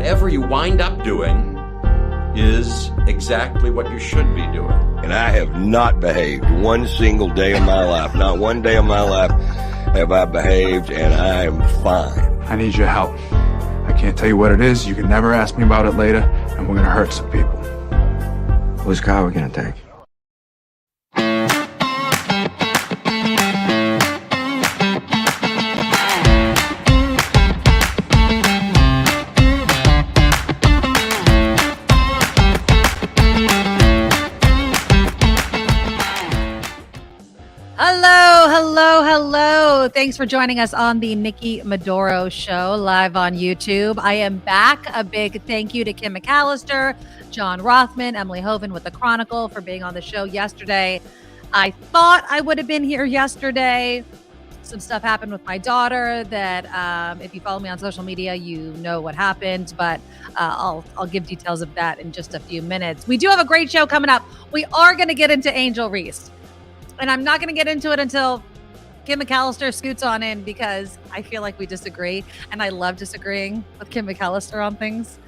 whatever you wind up doing is exactly what you should be doing. And I have not behaved one single day of my life. Not one day of my life have I behaved, and I am fine. I need your help. I can't tell you what it is. You can never ask me about it later, and we're going to hurt some people. Whose car are we going to take? Hello. Thanks for joining us on the Nikki Medoro Show live on YouTube. I am back. A big thank you to Kim McAllister, John Rothman, Emily Hoven with The Chronicle for being on the show yesterday. I thought I would have been here yesterday. Some stuff happened with my daughter that if you follow me on social media, you know what happened, but I'll give details of that in just a few minutes. We do have a great show coming up. We are going to get into Angel Reese. And I'm not going to get into it until Kim McAllister scoots on in, because I feel like we disagree. And I love disagreeing with Kim McAllister on things.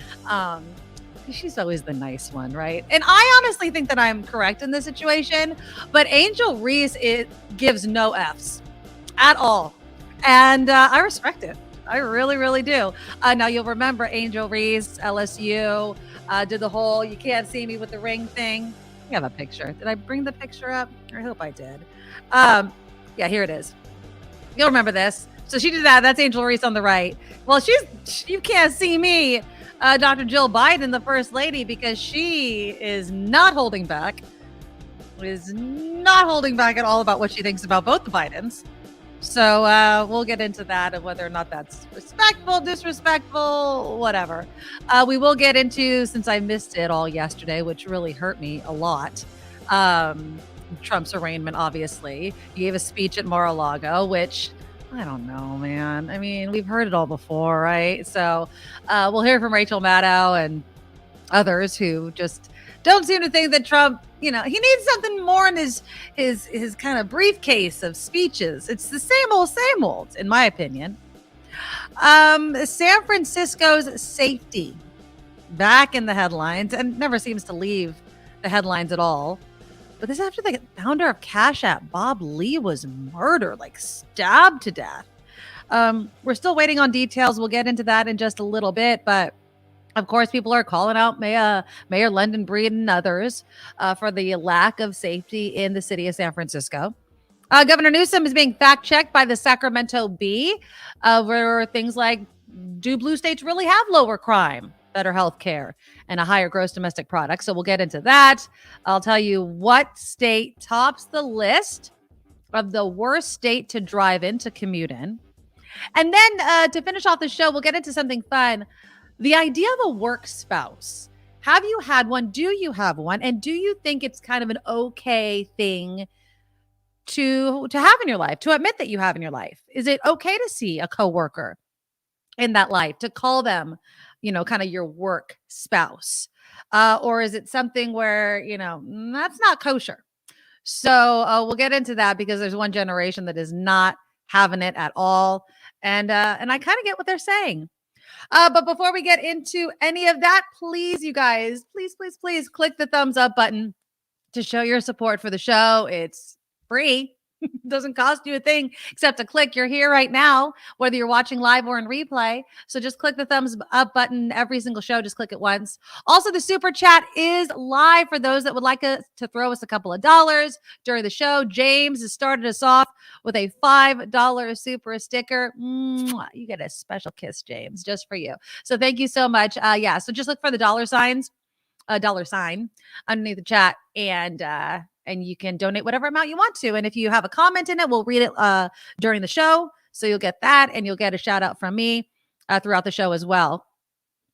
She's always the nice one, right? And I honestly think that I'm correct in this situation. But Angel Reese, it gives no Fs at all. And I respect it. I really, really do. Now, you'll remember Angel Reese, LSU, did the whole "you can't see me with the ring" thing. I have a picture. Did I bring the picture up? I hope I did. Yeah, here it is. You'll remember this. So she did that. That's Angel Reese on the right. Well, you can't see me, Dr. Jill Biden, the first lady, because she is not holding back. Is not holding back at all about what she thinks about both the Bidens. So we'll get into that and whether or not that's respectful, disrespectful, whatever. We will get into, since I missed it all yesterday, which really hurt me a lot, Trump's arraignment, obviously. He gave a speech at Mar-a-Lago, which, I don't know, man. I mean, we've heard it all before, right? So we'll hear from Rachel Maddow and others who just don't seem to think that Trump, he needs something more in his kind of briefcase of speeches. It's the same old, in my opinion. San Francisco's safety back in the headlines, and never seems to leave the headlines at all. But this after the founder of Cash App, Bob Lee, was murdered, stabbed to death. We're still waiting on details. We'll get into that in just a little bit, but of course, people are calling out Mayor London Breed and others for the lack of safety in the city of San Francisco. Governor Newsom is being fact-checked by the Sacramento Bee, where things like, do blue states really have lower crime, better health care, and a higher gross domestic product? So we'll get into that. I'll tell you what state tops the list of the worst state to drive in, to commute in. And then to finish off the show, we'll get into something fun. The idea of a work spouse. Have you had one? Do you have one? And do you think it's kind of an okay thing to have in your life, to admit that you have in your life? Is it okay to see a coworker in that life, to call them, kind of your work spouse? Or is it something where, that's not kosher? So we'll get into that, because there's one generation that is not having it at all. And I kind of get what they're saying. But before we get into any of that, please, you guys, please click the thumbs up button to show your support for the show. It's free. It doesn't cost you a thing except to click. You're here right now, whether you're watching live or in replay. So just click the thumbs up button every single show. Just click it once. Also, the super chat is live for those that would like to throw us a couple of dollars during the show. James has started us off with a $5 super sticker. Mwah, you get a special kiss, James, just for you. So thank you so much. So just look for the dollar sign underneath the chat, and you can donate whatever amount you want to. And if you have a comment in it, we'll read it during the show. So you'll get that, and you'll get a shout out from me throughout the show as well.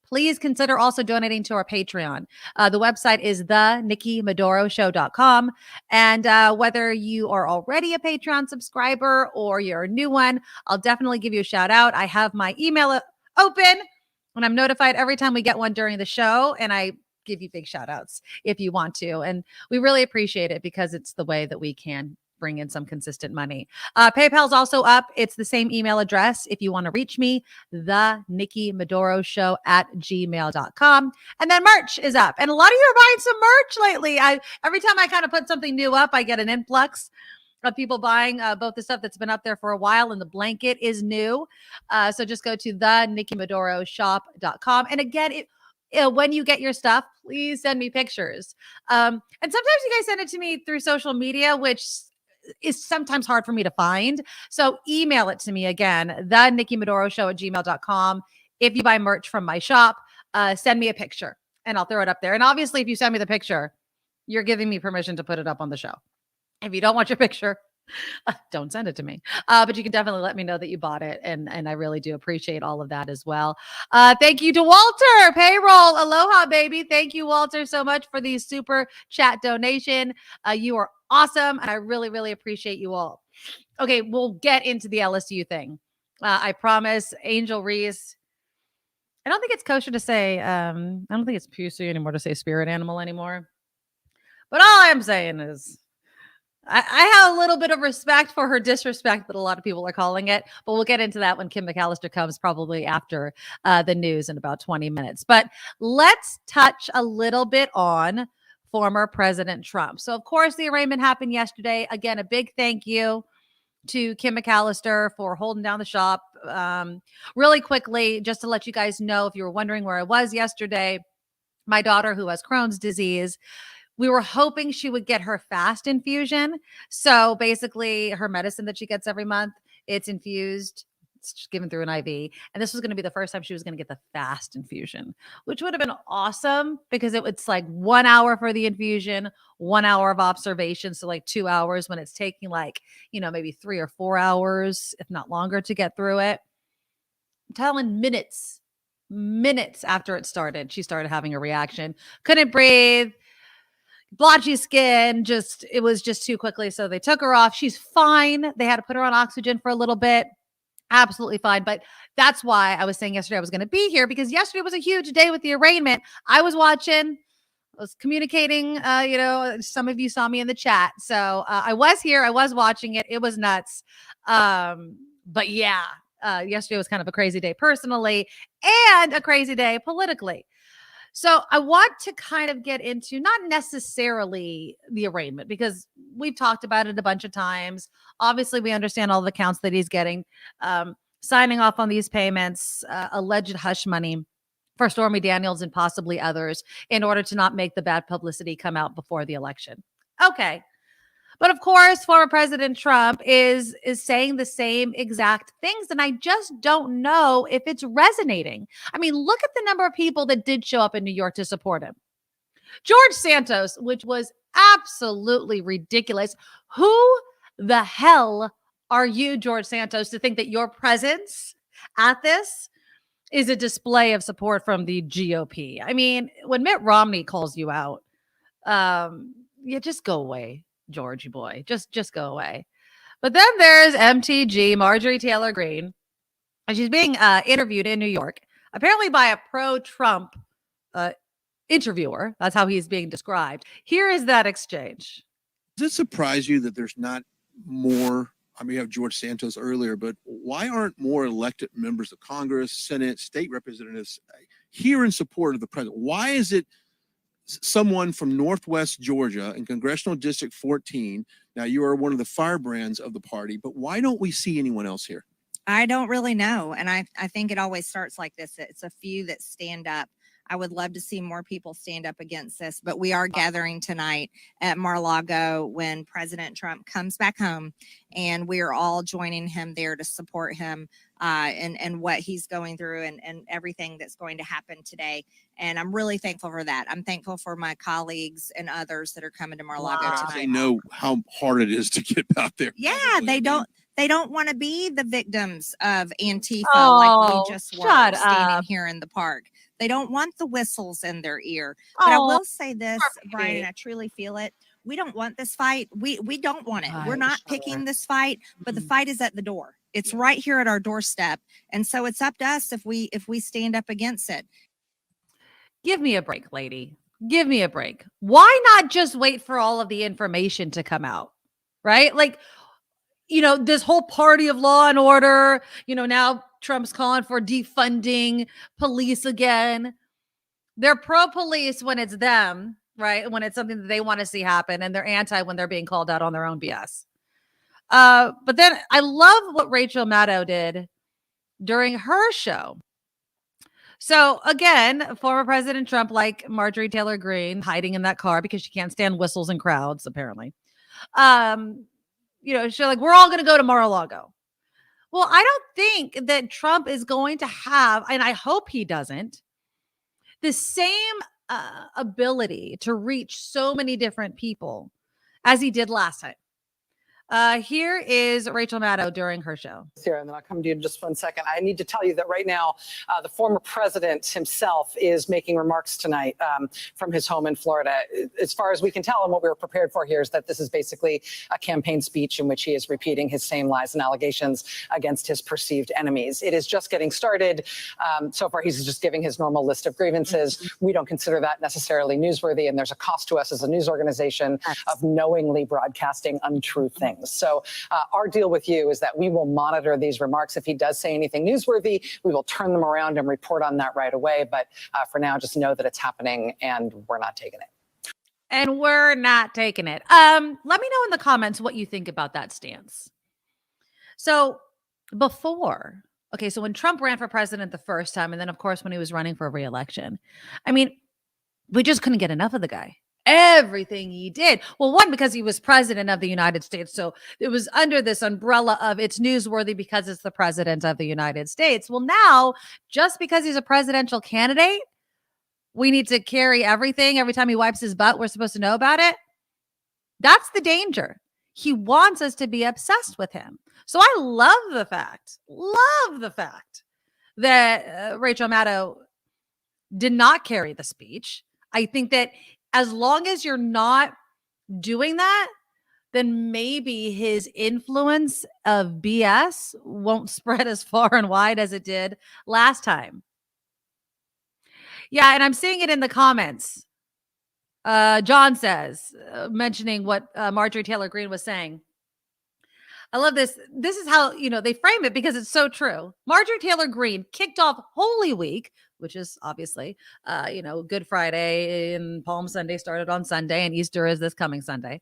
Please consider also donating to our Patreon. The website is thenikkimedoroshow.com. And whether you are already a Patreon subscriber or you're a new one, I'll definitely give you a shout out. I have my email open, and I'm notified every time we get one during the show. And I give you big shout outs if you want to. And we really appreciate it, because it's the way that we can bring in some consistent money. PayPal's also up. It's the same email address if you want to reach me, the Nikki Medoro Show at gmail.com. And then merch is up. And a lot of you are buying some merch lately. Every time I kind of put something new up, I get an influx of people buying both the stuff that's been up there for a while, and the blanket is new. So just go to the NikkiMedoroShop.com. And again, when you get your stuff, please send me pictures. And sometimes you guys send it to me through social media, which is sometimes hard for me to find. So email it to me again, the NikkiMedoroShow at gmail.com. If you buy merch from my shop, send me a picture and I'll throw it up there. And obviously, if you send me the picture, you're giving me permission to put it up on the show. If you don't want your picture, don't send it to me. But you can definitely let me know that you bought it. And I really do appreciate all of that as well. Thank you to Walter, payroll. Aloha, baby. Thank you, Walter, so much for the super chat donation. You are awesome. And I really, really appreciate you all. Okay, we'll get into the LSU thing. I promise. Angel Reese. I don't think it's kosher to say, I don't think it's PC anymore to say spirit animal anymore. But all I'm saying is, I have a little bit of respect for her disrespect that a lot of people are calling it, but we'll get into that when Kim McAllister comes, probably after the news in about 20 minutes. But let's touch a little bit on former President Trump. So, of course, the arraignment happened yesterday. Again, a big thank you to Kim McAllister for holding down the shop. Really quickly, just to let you guys know, if you were wondering where I was yesterday, my daughter, who has Crohn's disease, we were hoping she would get her fast infusion. So basically her medicine that she gets every month, it's infused, it's given through an IV. And this was going to be the first time she was going to get the fast infusion, which would have been awesome because it's like 1 hour for the infusion, 1 hour of observation. So like 2 hours when it's taking like, maybe 3 or 4 hours, if not longer, to get through it. I'm telling minutes after it started, she started having a reaction. Couldn't breathe. Blotchy skin, it was just too quickly. So they took her off. She's fine. They had to put her on oxygen for a little bit. Absolutely fine. But that's why I was saying yesterday I was going to be here, because yesterday was a huge day with the arraignment. I was watching, I was communicating, some of you saw me in the chat. So I was here. I was watching it. It was nuts. But yeah, yesterday was kind of a crazy day personally and a crazy day politically. So I want to kind of get into not necessarily the arraignment, because we've talked about it a bunch of times. Obviously, we understand all the counts that he's getting, signing off on these payments, alleged hush money for Stormy Daniels and possibly others in order to not make the bad publicity come out before the election. Okay. But of course, former President Trump is saying the same exact things. And I just don't know if it's resonating. I mean, look at the number of people that did show up in New York to support him. George Santos, which was absolutely ridiculous. Who the hell are you, George Santos, to think that your presence at this is a display of support from the GOP? I mean, when Mitt Romney calls you out, just go away. Georgie boy, just go away. But then there's MTG, Marjorie Taylor Greene, and she's being interviewed in New York, apparently by a pro-Trump interviewer. That's how he's being described. Here is that exchange. Does it surprise you that there's not more? I mean, you have George Santos earlier, but why aren't more elected members of Congress, Senate, state representatives here in support of the president? Why is it someone from Northwest Georgia in Congressional District 14? Now, you are one of the firebrands of the party, but why don't we see anyone else here? I don't really know. And I think it always starts like this. It's a few that stand up. I would love to see more people stand up against this, but we are gathering tonight at Mar-a-Lago when President Trump comes back home, and we are all joining him there to support him and what he's going through and everything that's going to happen today. And I'm really thankful for that. I'm thankful for my colleagues and others that are coming to Mar-a-Lago tonight. They know how hard it is to get out there. Yeah, they don't want to be the victims of Antifa like we just were standing here in the park. They don't want the whistles in their ear. But I will say this, Brian, and I truly feel it. We don't want this fight. We don't want it. We're not picking this fight, but the fight is at the door. It's right here at our doorstep. And so it's up to us if we stand up against it. Give me a break, lady. Give me a break. Why not just wait for all of the information to come out? right? Like, this whole party of law and order, now Trump's calling for defunding police again. They're pro-police when it's them, right? When it's something that they want to see happen, and they're anti when they're being called out on their own BS. But then I love what Rachel Maddow did during her show. So again, former President Trump, like Marjorie Taylor Greene, hiding in that car because she can't stand whistles and crowds, apparently. She's like, we're all going to go to Mar-a-Lago. Well, I don't think that Trump is going to have, and I hope he doesn't, the same ability to reach so many different people as he did last time. Here is Rachel Maddow during her show. Sarah, and then I'll come to you in just 1 second. I need to tell you that right now, the former president himself is making remarks tonight from his home in Florida. As far as we can tell, and what we were prepared for here is that this is basically a campaign speech in which he is repeating his same lies and allegations against his perceived enemies. It is just getting started. So far, he's just giving his normal list of grievances. We don't consider that necessarily newsworthy, and there's a cost to us as a news organization of knowingly broadcasting untrue things. So our deal with you is that we will monitor these remarks. If he does say anything newsworthy, we will turn them around and report on that right away. But for now, just know that it's happening and we're not taking it. And we're not taking it. Let me know in the comments what you think about that stance. So so when Trump ran for president the first time, and then of course when he was running for re-election, we just couldn't get enough of the guy. Everything he did. Well, one, because he was president of the United States. So it was under this umbrella of it's newsworthy because it's the president of the United States. Well, now, just because he's a presidential candidate, we need to carry everything. Every time he wipes his butt, we're supposed to know about it. That's the danger. He wants us to be obsessed with him. So I love the fact that Rachel Maddow did not carry the speech. I think that as long as you're not doing that, then maybe his influence of BS won't spread as far and wide as it did last time. Yeah, and I'm seeing it in the comments. John says, mentioning what Marjorie Taylor Greene was saying. I love this. This is how, they frame it because it's so true. Marjorie Taylor Greene kicked off Holy Week, which is obviously, Good Friday and Palm Sunday started on Sunday and Easter is this coming Sunday.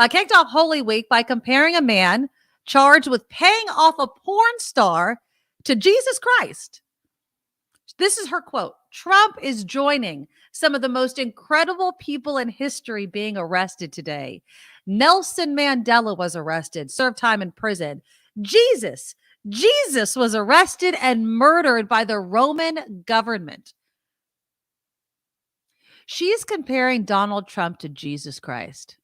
Kicked off Holy Week by comparing a man charged with paying off a porn star to Jesus Christ. This is her quote. Trump is joining some of the most incredible people in history being arrested today. Nelson Mandela was arrested, served time in prison. Jesus was arrested and murdered by the Roman government. She's comparing Donald Trump to Jesus Christ.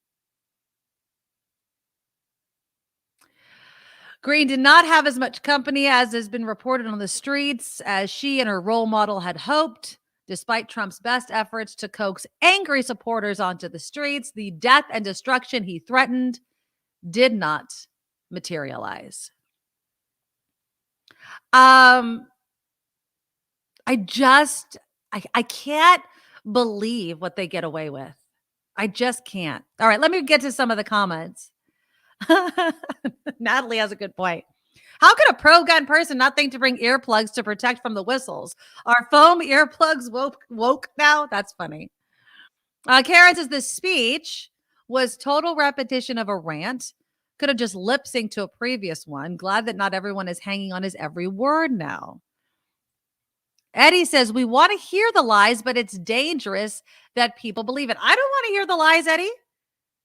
Greene did not have as much company as has been reported on the streets as she and her role model had hoped. Despite Trump's best efforts to coax angry supporters onto the streets, the death and destruction he threatened did not materialize. I can't believe what they get away with. I just can't. All right, let me get to some of the comments. Natalie has a good point. How could a pro-gun person not think to bring earplugs to protect from the whistles? Are foam earplugs woke now? That's funny. Karen says the speech was total repetition of a rant. Could have just lip synced to a previous one. Glad that not everyone is hanging on his every word now. Eddie says, we want to hear the lies, but it's dangerous that people believe it. I don't want to hear the lies, Eddie.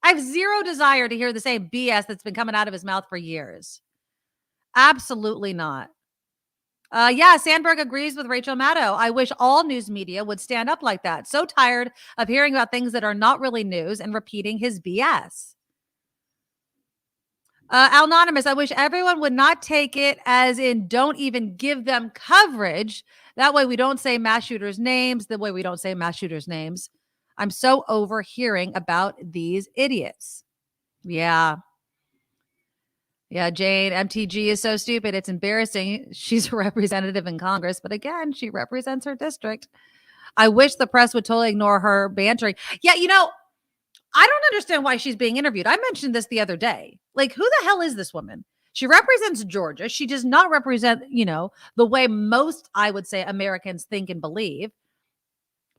I have zero desire to hear the same BS that's been coming out of his mouth for years. Absolutely not. Sandberg agrees with Rachel Maddow. I wish all news media would stand up like that. So tired of hearing about things that are not really news and repeating his BS. Anonymous, I wish everyone would not take it as in don't even give them coverage. That way we don't say mass shooters' names. The way we don't say mass shooters' names. I'm so over hearing about these idiots. Yeah, Jane, MTG is so stupid. It's embarrassing. She's a representative in Congress, but again, she represents her district. I wish the press would totally ignore her bantering. Yeah, I don't understand why she's being interviewed. I mentioned this the other day. Like, who the hell is this woman? She represents Georgia. She does not represent, the way most, I would say, Americans think and believe.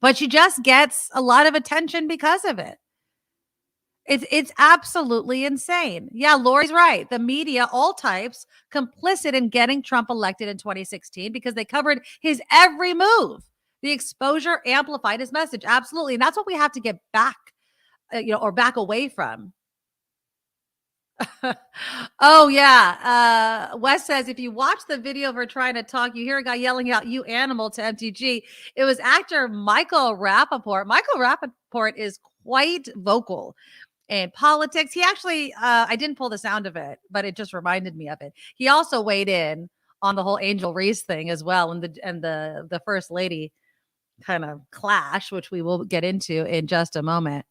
But she just gets a lot of attention because of it. It's absolutely insane. Yeah, Lori's right. The media, all types, complicit in getting Trump elected in 2016 because they covered his every move. The exposure amplified his message. Absolutely. And that's what we have to get back, or back away from. Oh, yeah. Wes says, if you watch the video of her trying to talk, you hear a guy yelling out, "You animal," to MTG. It was actor Michael Rappaport. Michael Rappaport is quite vocal in politics. He actually, I didn't pull the sound of it, but it just reminded me of it. He also weighed in on the whole Angel Reese thing as well, and the first lady kind of clash, which we will get into in just a moment.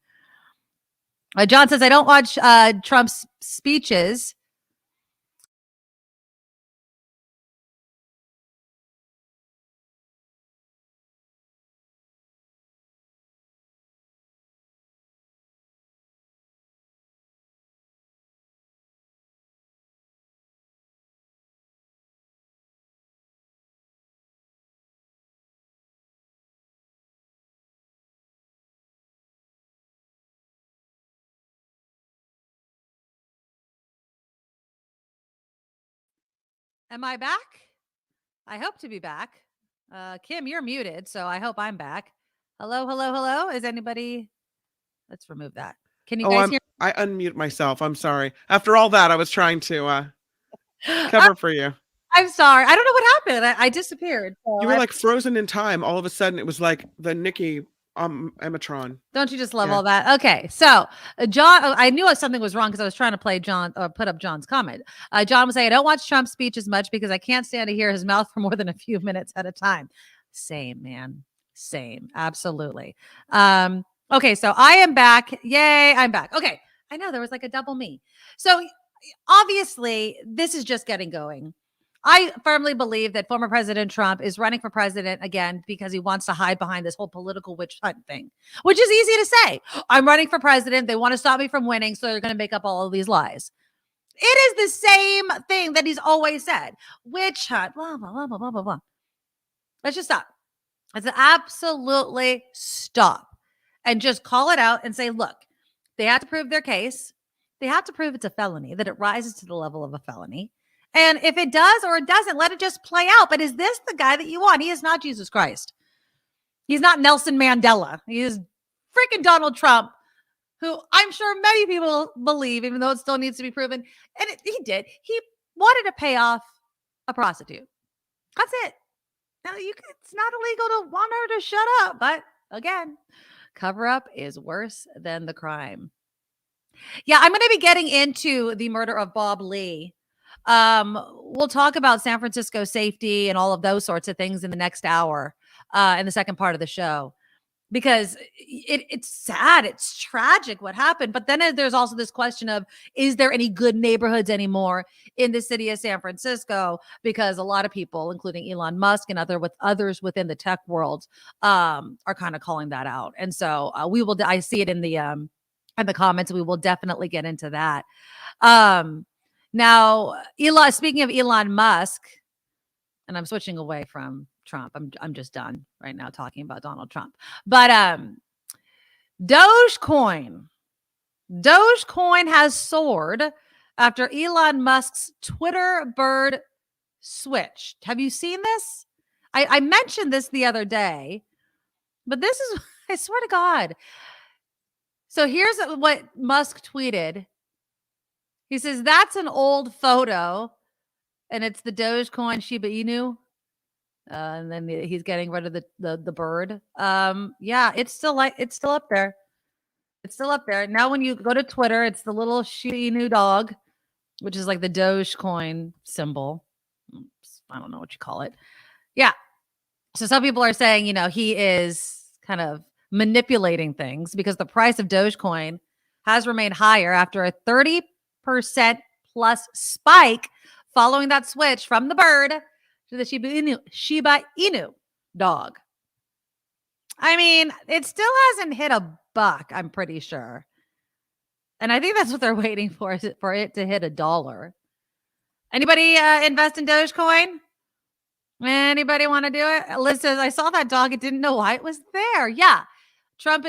John says, I don't watch Trump's speeches. Am I back? I hope to be back. Kim, you're muted, so I hope I'm back. Hello, hello, hello. Is anybody? Let's remove that. Can you guys hear? I unmute myself. I'm sorry. After all that, I was trying to cover for you. I'm sorry. I don't know what happened. I disappeared. So You were like frozen in time. All of a sudden, it was like the Nikki Ematron. Don't you just love all that? Okay. So John, I knew something was wrong because I was trying to play John or put up John's comment. John was saying, I don't watch Trump's speech as much because I can't stand to hear his mouth for more than a few minutes at a time. Same, man. Same. Absolutely. Okay. So I am back. Yay. I'm back. Okay. I know there was like a double me. So obviously this is just getting going. I firmly believe that former President Trump is running for president again because he wants to hide behind this whole political witch hunt thing, which is easy to say. I'm running for president. They want to stop me from winning, so they're going to make up all of these lies. It is the same thing that he's always said. Witch hunt, blah, blah, blah, blah, blah, blah, blah. Let's just stop. Let's absolutely stop and just call it out and say, look, they have to prove their case. They have to prove it's a felony, that it rises to the level of a felony. And if it does or it doesn't, let it just play out. But is this the guy that you want? He is not Jesus Christ. He's not Nelson Mandela. He is freaking Donald Trump, who I'm sure many people believe, even though it still needs to be proven. And he did. He wanted to pay off a prostitute. That's it. Now, it's not illegal to want her to shut up. But again, cover up is worse than the crime. Yeah, I'm going to be getting into the murder of Bob Lee. We'll talk about San Francisco safety and all of those sorts of things in the next hour, in the second part of the show, because it's sad. It's tragic what happened. But then there's also this question of, is there any good neighborhoods anymore in the city of San Francisco? Because a lot of people, including Elon Musk and others within the tech world, are kind of calling that out. And so I see it in the comments. We will definitely get into that. Now, speaking of Elon Musk, and I'm switching away from Trump. I'm just done right now talking about Donald Trump. But Dogecoin has soared after Elon Musk's Twitter bird switched. Have you seen this? I mentioned this the other day, but this is, I swear to God. So here's what Musk tweeted. He says, that's an old photo, and it's the Dogecoin Shiba Inu. And then he's getting rid of the bird. Yeah, it's still up there. It's still up there. Now, when you go to Twitter, it's the little Shiba Inu dog, which is like the Dogecoin symbol. I don't know what you call it. Yeah. So some people are saying, he is kind of manipulating things because the price of Dogecoin has remained higher after a 30% plus spike following that switch from the bird to the Shiba Inu dog. I mean, it still hasn't hit $1, I'm pretty sure. And I think that's what they're waiting for, is for it to hit $1. Anybody invest in Dogecoin? Anybody want to do it? Liz says, I saw that dog. It didn't know why it was there. Yeah. Trump.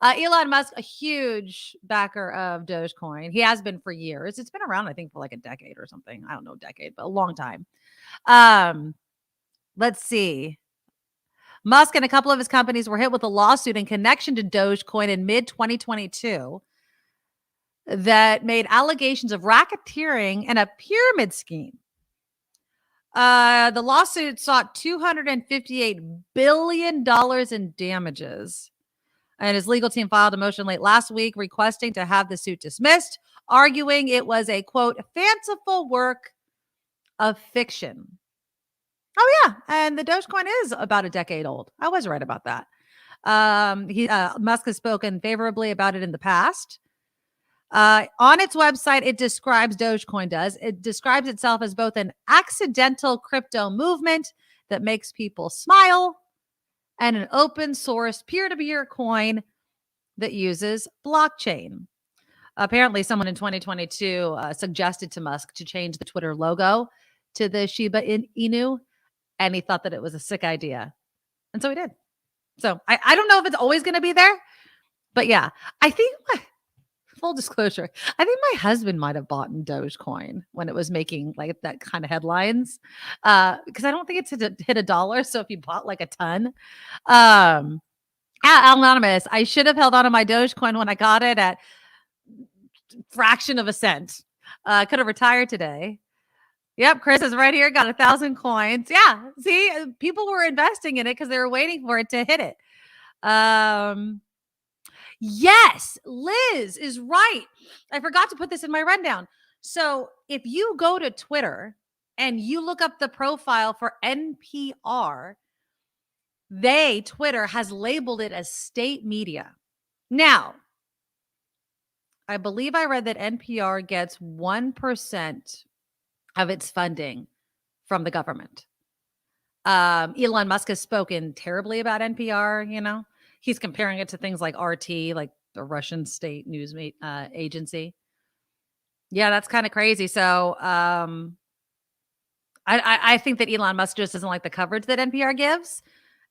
Elon Musk, a huge backer of Dogecoin. He has been for years. It's been around, I think, for like a decade or something. I don't know, decade, but a long time. Let's see. Musk and a couple of his companies were hit with a lawsuit in connection to Dogecoin in mid-2022 that made allegations of racketeering and a pyramid scheme. The lawsuit sought $258 billion in damages. And his legal team filed a motion late last week requesting to have the suit dismissed, arguing it was a, quote, fanciful work of fiction. Oh, yeah. And the Dogecoin is about a decade old. I was right about that. Musk has spoken favorably about it in the past. On its website, it describes, Dogecoin does, it describes itself as both an accidental crypto movement that makes people smile and an open source peer-to-peer coin that uses blockchain. Apparently, someone in 2022 suggested to Musk to change the Twitter logo to the Shiba Inu, and he thought that it was a sick idea. And so he did. So I don't know if it's always going to be there, but yeah, I think full disclosure, I think my husband might have bought in Dogecoin when it was making like that kind of headlines, because I don't think it's hit $1. So if you bought like a ton, Anonymous, I should have held on to my Dogecoin when I got it at fraction of a cent. I could have retired today. Yep, Chris is right here. Got 1,000 coins. Yeah, see, people were investing in it because they were waiting for it to hit it. Yes, Liz is right. I forgot to put this in my rundown. So if you go to Twitter and you look up the profile for NPR, Twitter has labeled it as state media. Now, I believe I read that NPR gets 1% of its funding from the government. Elon Musk has spoken terribly about NPR, you know. He's comparing it to things like RT, like the Russian state news agency. Yeah, that's kind of crazy. So I think that Elon Musk just doesn't like the coverage that NPR gives,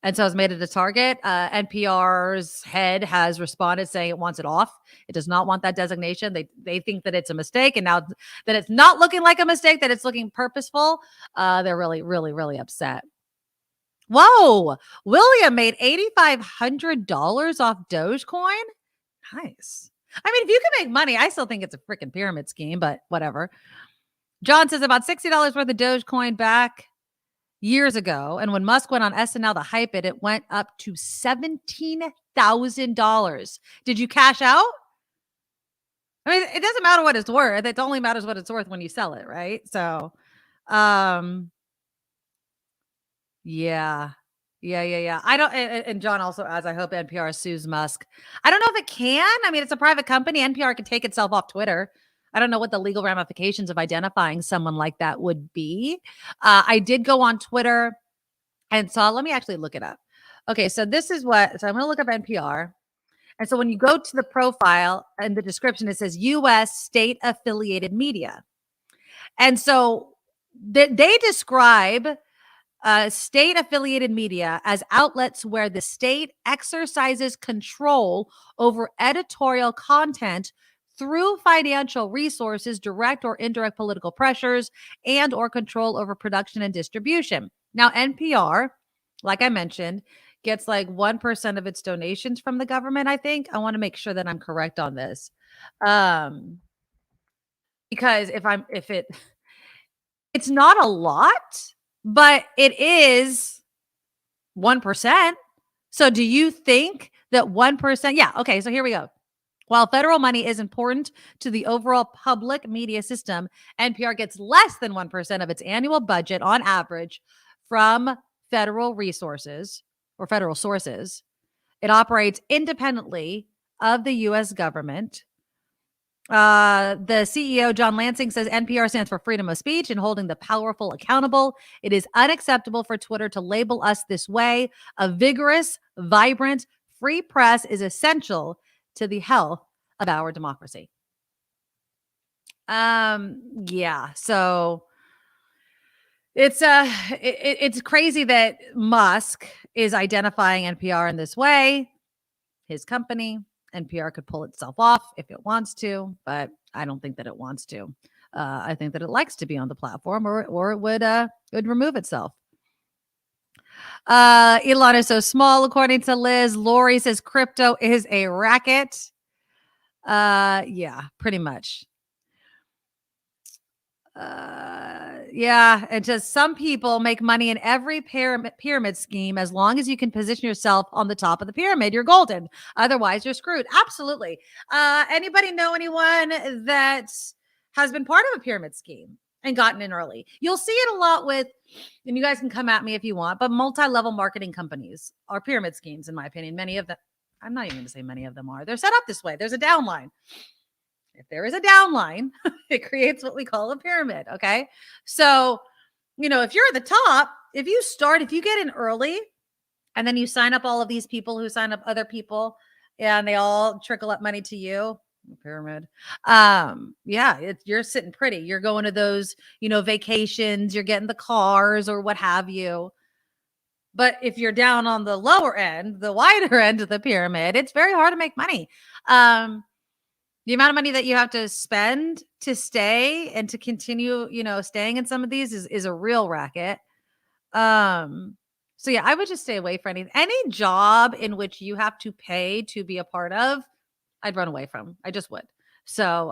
and so has made it a target. NPR's head has responded saying it wants it off. It does not want that designation. They think that it's a mistake, and now that it's not looking like a mistake, that it's looking purposeful, they're really, really, really upset. Whoa, William made $8,500 off Dogecoin. Nice. I mean, if you can make money, I still think it's a freaking pyramid scheme, but whatever. John says about $60 worth of Dogecoin back years ago. And when Musk went on SNL to hype it, it went up to $17,000. Did you cash out? I mean, it doesn't matter what it's worth. It only matters what it's worth when you sell it, right? So, yeah. I don't, and John also adds, I hope NPR sues Musk. I don't know if it can. I mean, it's a private company. NPR can take itself off Twitter. I don't know what the legal ramifications of identifying someone like that would be. I did go on Twitter and saw, let me actually look it up. Okay, so this is what, so I'm going to look up NPR. And so when you go to the profile and the description, it says U.S. state affiliated media. And so they describe state affiliated media as outlets where the state exercises control over editorial content through financial resources, direct or indirect political pressures, and or control over production and distribution. Now, NPR, like I mentioned, gets like 1% of its donations from the government, I think. I want to make sure that I'm correct on this. Because it's not a lot, but it is 1%. So do you think that 1%? Yeah. Okay. So here we go. While federal money is important to the overall public media system, NPR gets less than 1% of its annual budget on average from federal resources or federal sources. It operates independently of the U.S. government. The CEO, John Lansing, says NPR stands for freedom of speech and holding the powerful accountable. It is unacceptable for Twitter to label us this way. A vigorous, vibrant, free press is essential to the health of our democracy. Yeah. So it's crazy that Musk is identifying NPR in this way. His company, NPR, could pull itself off if it wants to, but I don't think that it wants to. I think that it likes to be on the platform, or it would remove itself. Elon is so small, according to Liz. Lori says crypto is a racket. Yeah, pretty much. Yeah, and just some people make money in every pyramid scheme. As long as you can position yourself on the top of the pyramid, you're golden. Otherwise, you're screwed. Absolutely. Anybody know anyone that has been part of a pyramid scheme and gotten in early? You'll see it a lot with, and you guys can come at me if you want, but multi-level marketing companies are pyramid schemes, in my opinion. Many of them, I'm not even going to say many of them are. They're set up this way. There's a downline. If there is a downline, it creates what we call a pyramid. Okay. So, if you're at the top, if you get in early and then you sign up all of these people who sign up other people and they all trickle up money to you, pyramid. Yeah, you're sitting pretty. You're going to those, vacations, you're getting the cars or what have you. But if you're down on the lower end, the wider end of the pyramid, it's very hard to make money. The amount of money that you have to spend to stay and to continue, staying in some of these is a real racket. So yeah, I would just stay away from any job in which you have to pay to be a part of. I'd run away from. I just would. So,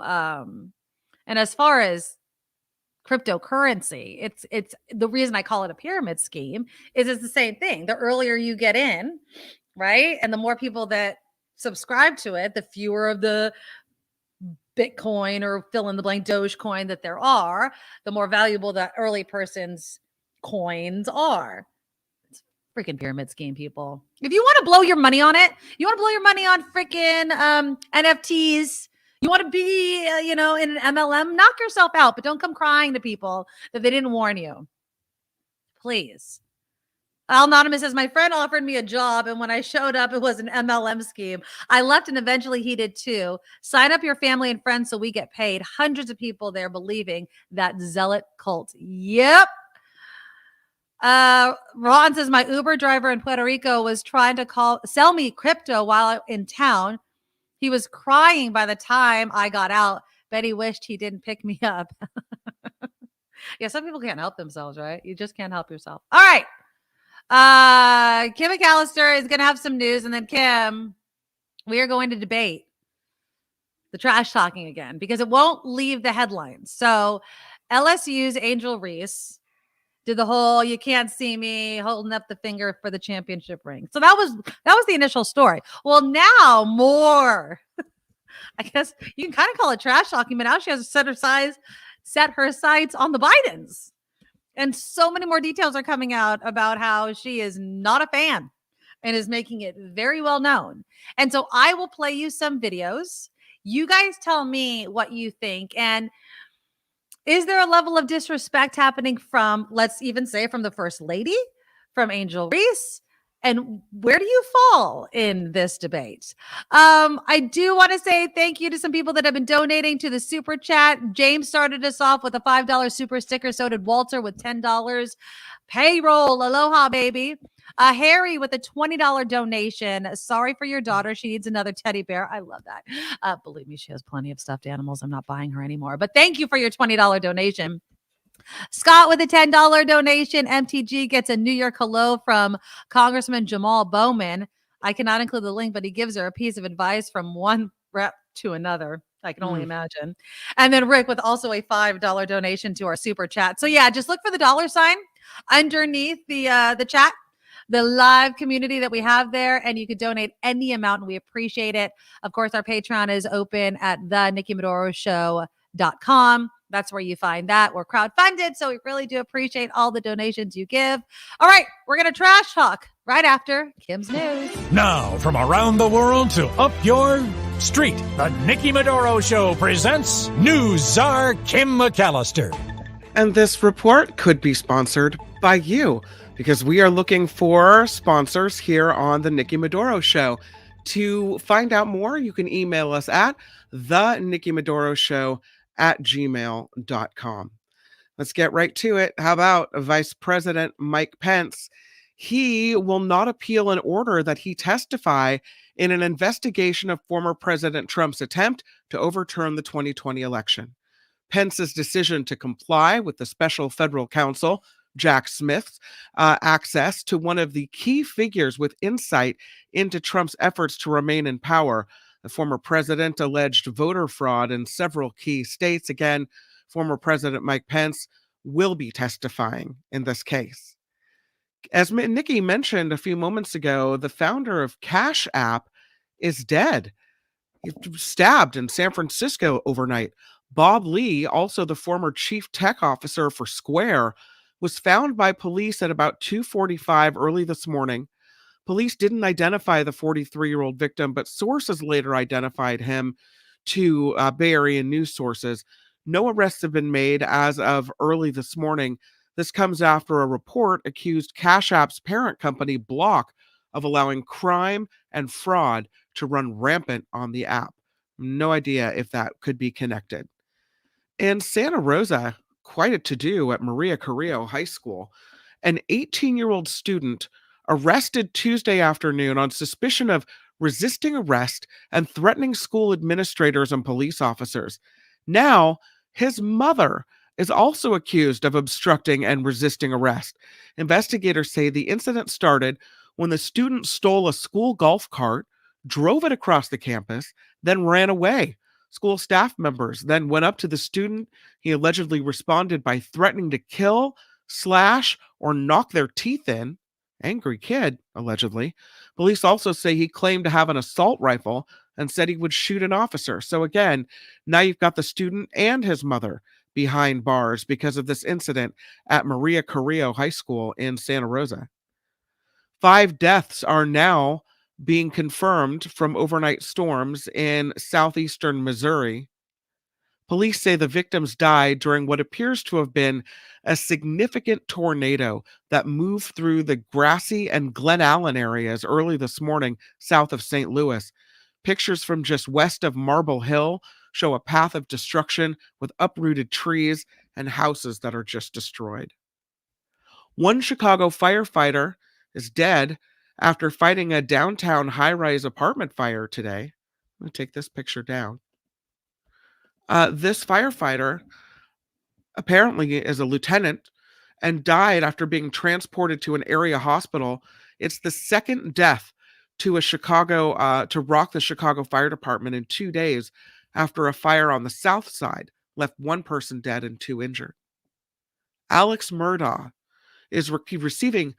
and as far as cryptocurrency, it's the reason I call it a pyramid scheme is it's the same thing. The earlier you get in, right, and the more people that subscribe to it, the fewer of the Bitcoin or fill in the blank Dogecoin that there are, the more valuable that early person's coins are. It's a freaking pyramid scheme, people. If you want to blow your money on it, you want to blow your money on freaking NFTs, you want to be, in an MLM, knock yourself out, but don't come crying to people that they didn't warn you. Please. Anonymous says, my friend offered me a job, and when I showed up, it was an MLM scheme. I left, and eventually he did too. Sign up your family and friends so we get paid. Hundreds of people there believing that zealot cult. Yep. Ron says, my Uber driver in Puerto Rico was trying to sell me crypto while in town. He was crying by the time I got out. Bet he wished he didn't pick me up. Yeah, some people can't help themselves, right? You just can't help yourself. All right. Kim McAllister is going to have some news, and then Kim, we are going to debate the trash talking again because it won't leave the headlines. So LSU's Angel Reese did the whole "you can't see me" holding up the finger for the championship ring. So that was the initial story. Well, now more. I guess you can kind of call it trash talking, but now she has to set her sights on the Bidens. And so many more details are coming out about how she is not a fan and is making it very well known. And so I will play you some videos. You guys tell me what you think. And is there a level of disrespect happening from, let's even say, from the First Lady, from Angel Reese? And where do you fall in this debate? I do want to say thank you to some people that have been donating to the super chat. James started us off with a $5 super sticker. So did Walter with $10. Payroll, aloha, baby. Harry with a $20 donation. Sorry for your daughter. She needs another teddy bear. I love that. Believe me, she has plenty of stuffed animals. I'm not buying her anymore. But thank you for your $20 donation. Scott with a $10 donation. MTG gets a New York hello from Congressman Jamal Bowman. I cannot include the link, but he gives her a piece of advice from one rep to another. I can only imagine. And then Rick with also a $5 donation to our super chat. So yeah, just look for the dollar sign underneath the chat, the live community that we have there, and you could donate any amount, and we appreciate it. Of course, our Patreon is open at theNikkiMedoroShow.com. That's where you find that. We're crowdfunded, so we really do appreciate all the donations you give. All right, we're going to trash talk right after Kim's news. Now, from around the world to up your street, the Nikki Medoro Show presents News Czar Kim McAllister. And this report could be sponsored by you, because we are looking for sponsors here on the Nikki Medoro Show. To find out more, you can email us at thenikkimedoroshow@gmail.com. Let's get right to it. How about Vice President Mike Pence? He will not appeal an order that he testify in an investigation of former President Trump's attempt to overturn the 2020 election. Pence's decision to comply with the special federal counsel, Jack Smith's access to one of the key figures with insight into Trump's efforts to remain in power. The former president alleged voter fraud in several key states. Again, former President Mike Pence will be testifying in this case. As Nikki mentioned a few moments ago, the founder of Cash App is dead. He was stabbed in San Francisco overnight. Bob Lee, also the former chief tech officer for Square, was found by police at about 2:45 early this morning. Police didn't identify the 43-year-old victim, but sources later identified him to Bay Area news sources. No arrests have been made as of early this morning. This comes after a report accused Cash App's parent company, Block, of allowing crime and fraud to run rampant on the app. No idea if that could be connected. In Santa Rosa, quite a to-do at Maria Carrillo High School. An 18-year-old student arrested Tuesday afternoon on suspicion of resisting arrest and threatening school administrators and police officers. Now, his mother is also accused of obstructing and resisting arrest. Investigators say the incident started when the student stole a school golf cart, drove it across the campus, then ran away. School staff members then went up to the student. He allegedly responded by threatening to kill, slash, or knock their teeth in. Angry kid, allegedly. Police also say he claimed to have an assault rifle and said he would shoot an officer. So again, now you've got the student and his mother behind bars because of this incident at Maria Carrillo High School in Santa Rosa. 5 deaths are now being confirmed from overnight storms in southeastern Missouri. Police say the victims died during what appears to have been a significant tornado that moved through the Grassy and Glen Allen areas early this morning south of St. Louis. Pictures from just west of Marble Hill show a path of destruction with uprooted trees and houses that are just destroyed. One Chicago firefighter is dead after fighting a downtown high-rise apartment fire today. Let me take this picture down. This firefighter apparently is a lieutenant and died after being transported to an area hospital. It's the second death to rock the Chicago Fire Department in 2 days after a fire on the south side left 1 person dead and 2 injured. Alex Murdaugh is receiving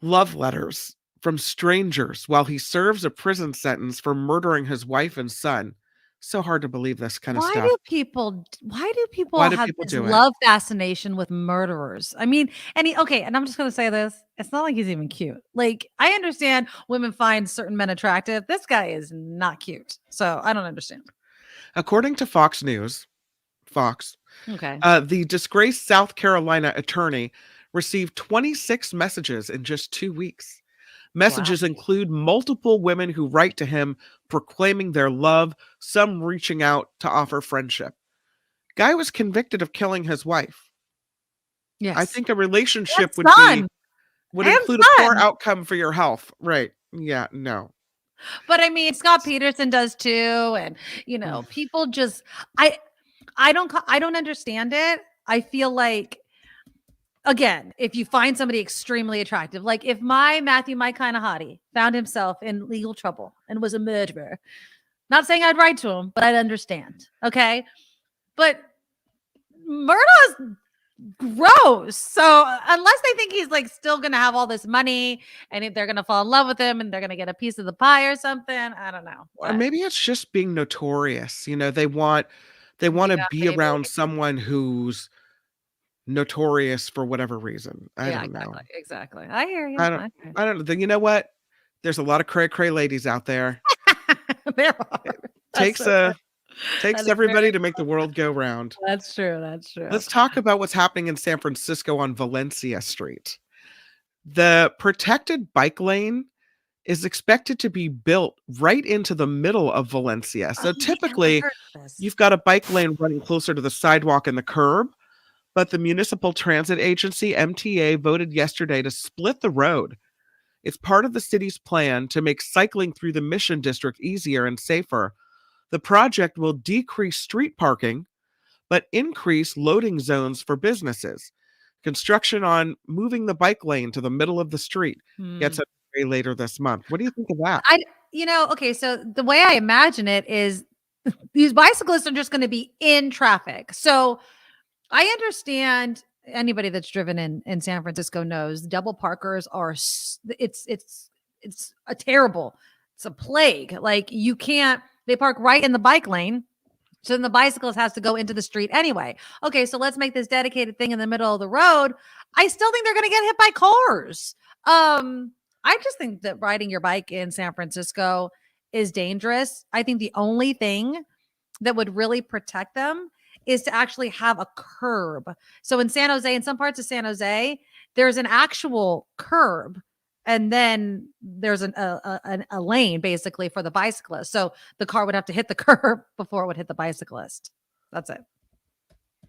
love letters from strangers while he serves a prison sentence for murdering his wife and son. So hard to believe this kind of Why stuff. do people Why do have people this do it? love fascination with murderers? I mean, and I'm just going to say this. It's not like he's even cute. Like, I understand women find certain men attractive. This guy is not cute. So I don't understand. According to Fox News, Okay. the disgraced South Carolina attorney received 26 messages in just 2 weeks. Messages include multiple women who write to him proclaiming their love, some reaching out to offer friendship. Guy was convicted of killing his wife. Yes. I think a relationship would And include a poor outcome for your health. Right. Yeah, no. But I mean, Scott Peterson does too. And, people just, I don't understand it. I feel like, again, if you find somebody extremely attractive, like if my Matthew, my kind of hottie, found himself in legal trouble and was a murderer, not saying I'd write to him, but I'd understand. Okay. But Murdaugh's gross. So unless they think he's like still going to have all this money and if they're going to fall in love with him and they're going to get a piece of the pie or something, I don't know. Or maybe it's just being notorious. They want to be around someone who's notorious for whatever reason. I don't know. Exactly. I hear you. I don't know. You know what? There's a lot of cray ladies out there. There are. Takes everybody to make the world go round. That's true. Let's talk about what's happening in San Francisco on Valencia Street. The protected bike lane is expected to be built right into the middle of Valencia. So Oh, yeah, I typically, heard this. you've got a bike lane running closer to the sidewalk and the curb, but the Municipal Transit Agency, MTA, voted yesterday to split the road. It's part of the city's plan to make cycling through the Mission District easier and safer. The project will decrease street parking, but increase loading zones for businesses. Construction on moving the bike lane to the middle of the street gets underway later this month. What do you think of that? Okay, so the way I imagine it is these bicyclists are just going to be in traffic. So I understand anybody that's driven in San Francisco knows double parkers are it's a terrible, it's a plague. Like they park right in the bike lane. So then the bicyclist has to go into the street anyway. Okay, so let's make this dedicated thing in the middle of the road. I still think they're going to get hit by cars. I just think that riding your bike in San Francisco is dangerous. I think the only thing that would really protect them is to actually have a curb. So in San Jose, in some parts of San Jose, there's an actual curb. And then there's a lane basically for the bicyclist. So the car would have to hit the curb before it would hit the bicyclist. That's it.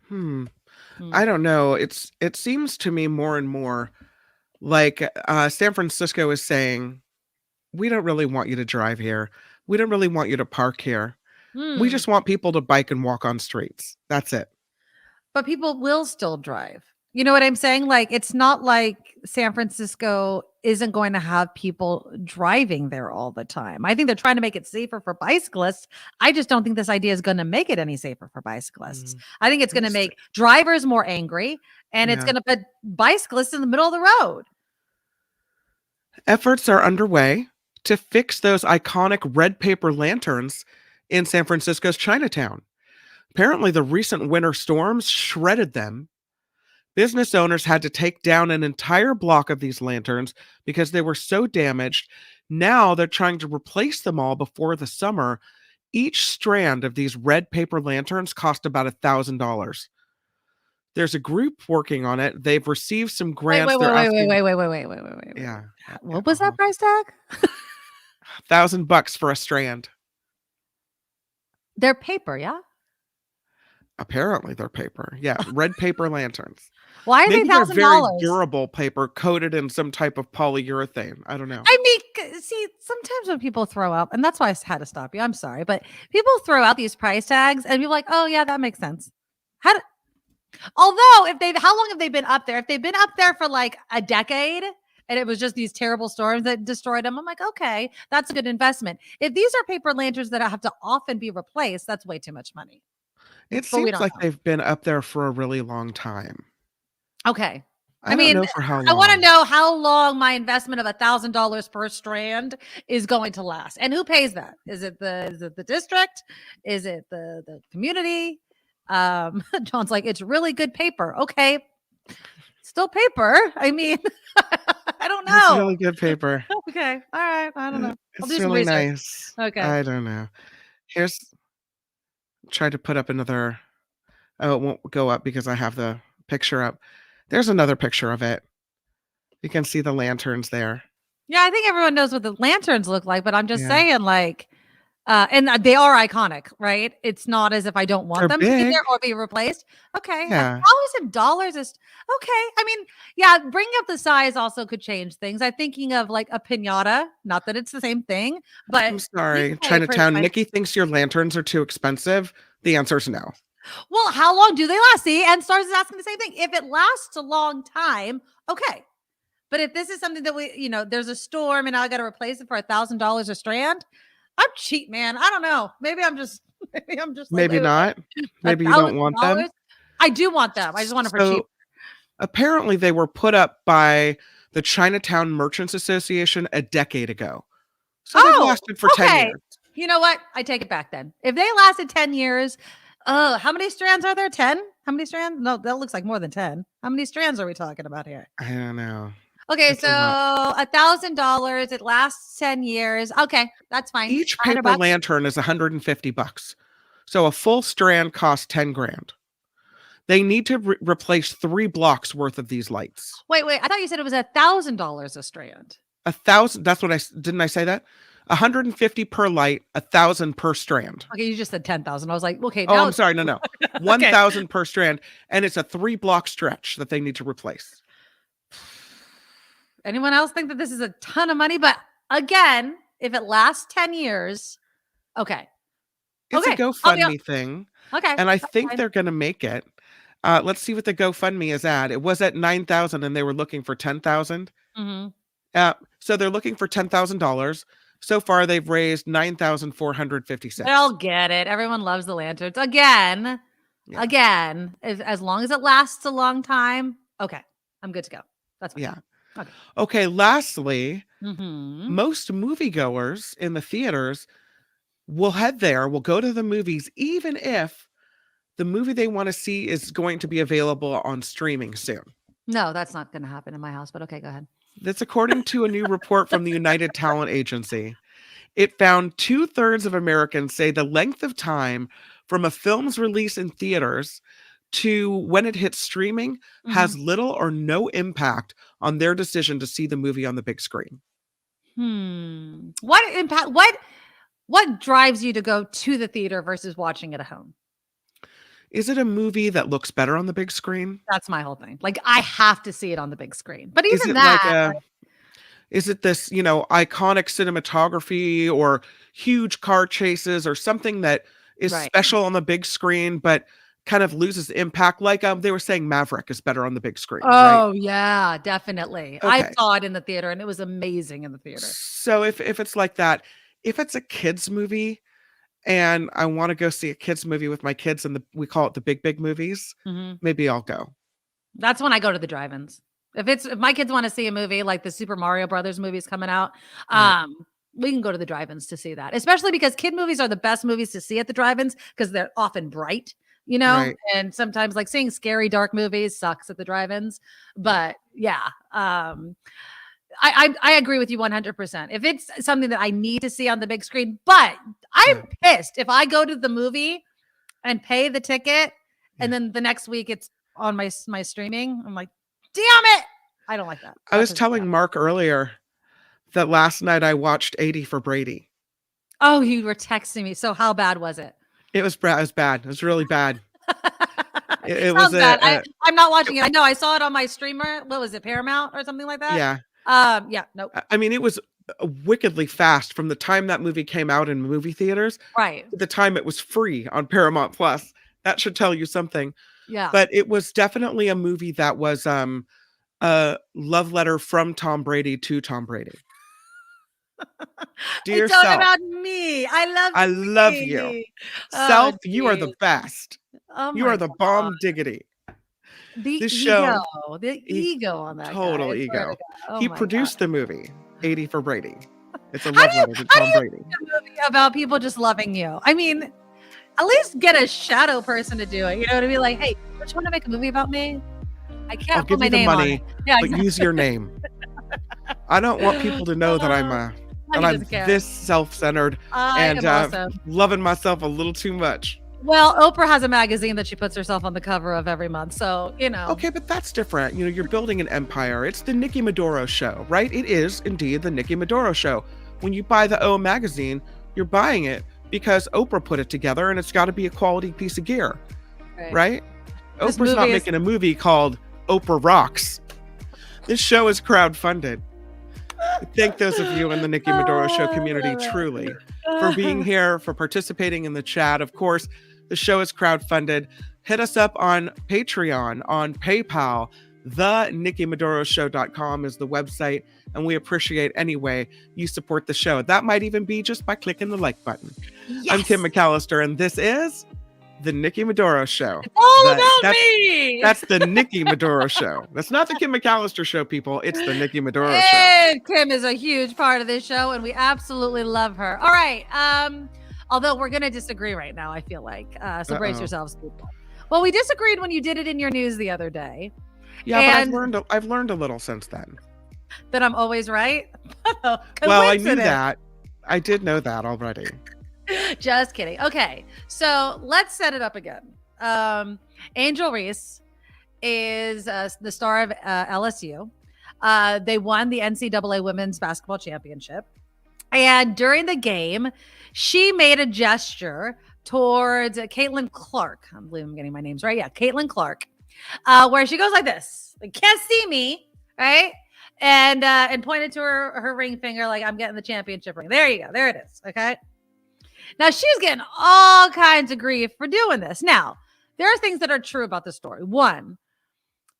I don't know. It seems to me more and more like San Francisco is saying, we don't really want you to drive here. We don't really want you to park here. We just want people to bike and walk on streets. That's it. But people will still drive. You know what I'm saying? Like, it's not like San Francisco isn't going to have people driving there all the time. I think they're trying to make it safer for bicyclists. I just don't think this idea is going to make it any safer for bicyclists. I think it's going to make drivers more angry, and it's going to put bicyclists in the middle of the road. Efforts are underway to fix those iconic red paper lanterns in San Francisco's Chinatown. Apparently, the recent winter storms shredded them. Business owners had to take down an entire block of these lanterns because they were so damaged. Now they're trying to replace them all before the summer. Each strand of these red paper lanterns cost about $1,000. There's a group working on it. They've received some grants. Wait. Yeah. What was that price tag? $1,000 for a strand. They're paper, yeah? Apparently they're paper. Yeah, red paper lanterns. Why are Maybe they $1,000? they're very durable paper coated in some type of polyurethane. I don't know. I mean, see, sometimes when people throw out, and that's why I had to stop you. I'm sorry, but people throw out these price tags and people are like, oh yeah, that makes sense. Although how long have they been up there? If they've been up there for like a decade and it was just these terrible storms that destroyed them, I'm like, okay, that's a good investment. If these are paper lanterns that have to often be replaced, that's way too much money. It seems like they've been up there for a really long time. Okay. I don't know for how long. I want to know how long my investment of $1,000 per strand is going to last, and who pays that? Is it the district? Is it the community? John's like, it's really good paper. Okay, still paper. I mean, I don't know. It's really good paper. Okay, all right. I don't know. It's really nice. Okay, I don't know. Try to put up another. Oh, it won't go up because I have the picture up. There's another picture of it. You can see the lanterns there. Yeah, I think everyone knows what the lanterns look like, but I'm just saying, like, and they are iconic, right? It's not as if I don't want them to be there or be replaced. Okay, yeah. $1,000 is okay. I mean, yeah, bringing up the size also could change things. I'm thinking of like a piñata. Not that it's the same thing, but I'm sorry, Chinatown. Nikki thinks your lanterns are too expensive. The answer is no. Well, how long do they last? See, and Stars is asking the same thing. If it lasts a long time, okay. But if this is something that there's a storm and I got to replace it for $1,000 a strand, I'm cheap, man. I don't know. Maybe maybe not. Maybe you don't want them. I do want them. I just want them for cheap. Apparently, they were put up by the Chinatown Merchants Association a decade ago. So they lasted for 10 years. You know what? I take it back then. If they lasted 10 years, how many strands are there? 10? How many strands? No, that looks like more than 10. How many strands are we talking about here? I don't know. Okay, so $1,000. It lasts 10 years. Okay, that's fine. Each paper lantern is $150. So a full strand costs $10,000. They need to replace 3 blocks worth of these lights. Wait. I thought you said it was $1,000 a strand. 1,000. That's what didn't I say that? 150 per light, 1,000 per strand. Okay, you just said 10,000. I was like, okay. Oh, Now I'm sorry. No. 1,000 per strand. And it's a 3-block stretch that they need to replace. Anyone else think that this is a ton of money? But again, if it lasts 10 years, okay. It's a GoFundMe thing. Okay. And I think they're going to make it. Let's see what the GoFundMe is at. It was at 9,000 and they were looking for 10,000. Mm-hmm. So they're looking for $10,000. So far, they've raised 9,456. They'll get it. Everyone loves the lanterns. Again, as long as it lasts a long time, okay, I'm good to go. That's fine. Yeah. Okay. Lastly, most moviegoers in the theaters will go to the movies, even if the movie they want to see is going to be available on streaming soon. No, that's not going to happen in my house, but okay, go ahead. That's according to a new report from the United Talent Agency. It found 2/3 of Americans say the length of time from a film's release in theaters to when it hits streaming has little or no impact on their decision to see the movie on the big screen. What impact? What drives you to go to the theater versus watching it at home? Is it a movie that looks better on the big screen? That's my whole thing. Like, I have to see it on the big screen. But even that, is it this, iconic cinematography or huge car chases or something that is special on the big screen, but kind of loses impact? Like they were saying Maverick is better on the big screen. Oh, right? yeah, definitely. Okay. I saw it in the theater and it was amazing in the theater. So if it's like that, if it's a kid's movie, and I want to go see a kids movie with my kids, and we call it the big movies, maybe I'll go. That's when I go to the drive-ins. If my kids want to see a movie like the Super Mario Brothers movies coming out, we can go to the drive-ins to see that. Especially because kid movies are the best movies to see at the drive-ins because they're often bright, and sometimes like seeing scary, dark movies sucks at the drive-ins. But yeah, I agree with you 100%. If it's something that I need to see on the big screen, but I'm pissed if I go to the movie and pay the ticket and then the next week it's on my streaming. I'm like, damn it. I don't like that. I was telling Mark earlier that last night I watched 80 for Brady. Oh, you were texting me. So how bad was it? It was bad. It was really bad. It was bad. I'm not watching it. I know I saw it on my streamer. What was it? Paramount or something like that? Yeah. Nope. I mean, it was wickedly fast from the time that movie came out in movie theaters, right? To the time it was free on Paramount Plus. That should tell you something. Yeah. But it was definitely a movie that was a love letter from Tom Brady to Tom Brady. Dear Talk Self, about me. I love you. Self, you are the best. Oh you are the bomb diggity. The ego on that total guy. ego. Oh He produced the movie 80 for Brady. It's a How love do you- letter to Tom Brady. A movie about people just loving you. I mean, at least get a shadow person to do it. You know what I mean? Like, hey, don't you want to make a movie about me? I can't I'll put give my you the name money, on it. Yeah, but use your name. I don't want people to know that I'm this self-centered and loving myself a little too much. Well, Oprah has a magazine that she puts herself on the cover of every month. So, Okay, but that's different. You're building an empire. It's the Nikki Medoro Show, right? It is indeed the Nikki Medoro Show. When you buy the O magazine, you're buying it because Oprah put it together and it's got to be a quality piece of gear, right? Oprah's not making a movie called Oprah Rocks. This show is crowdfunded. Thank those of you in the Nikki Medoro Show community truly for being here, for participating in the chat. Of course, the show is crowdfunded. Hit us up on Patreon, on PayPal. TheNikkiMedoroShow.com is the website, and we appreciate any way you support the show. That might even be just by clicking the like button. Yes. I'm Kim McAllister, and this is the Nikki Medoro Show. It's all about me. That's the Nikki Medoro Show. That's not the Kim McAllister Show, people. It's the Nikki Medoro Show. And Kim is a huge part of this show, and we absolutely love her. All right. Although we're going to disagree right now, I feel like. So brace yourselves, people. Well, we disagreed when you did it in your news the other day. Yeah, but I've learned a little since then. That I'm always right? Well, I knew that. I did know that already. Just kidding. Okay, so let's set it up again. Angel Reese is the star of LSU. They won the NCAA Women's Basketball Championship. And during the game, she made a gesture towards Caitlin Clark. I believe I'm getting my names right. Yeah, Caitlin Clark, where she goes like this. Like, can't see me, right? And pointed to her ring finger like, I'm getting the championship ring. There you go. There it is. Okay. Now, she's getting all kinds of grief for doing this. Now, there are things that are true about this story. One,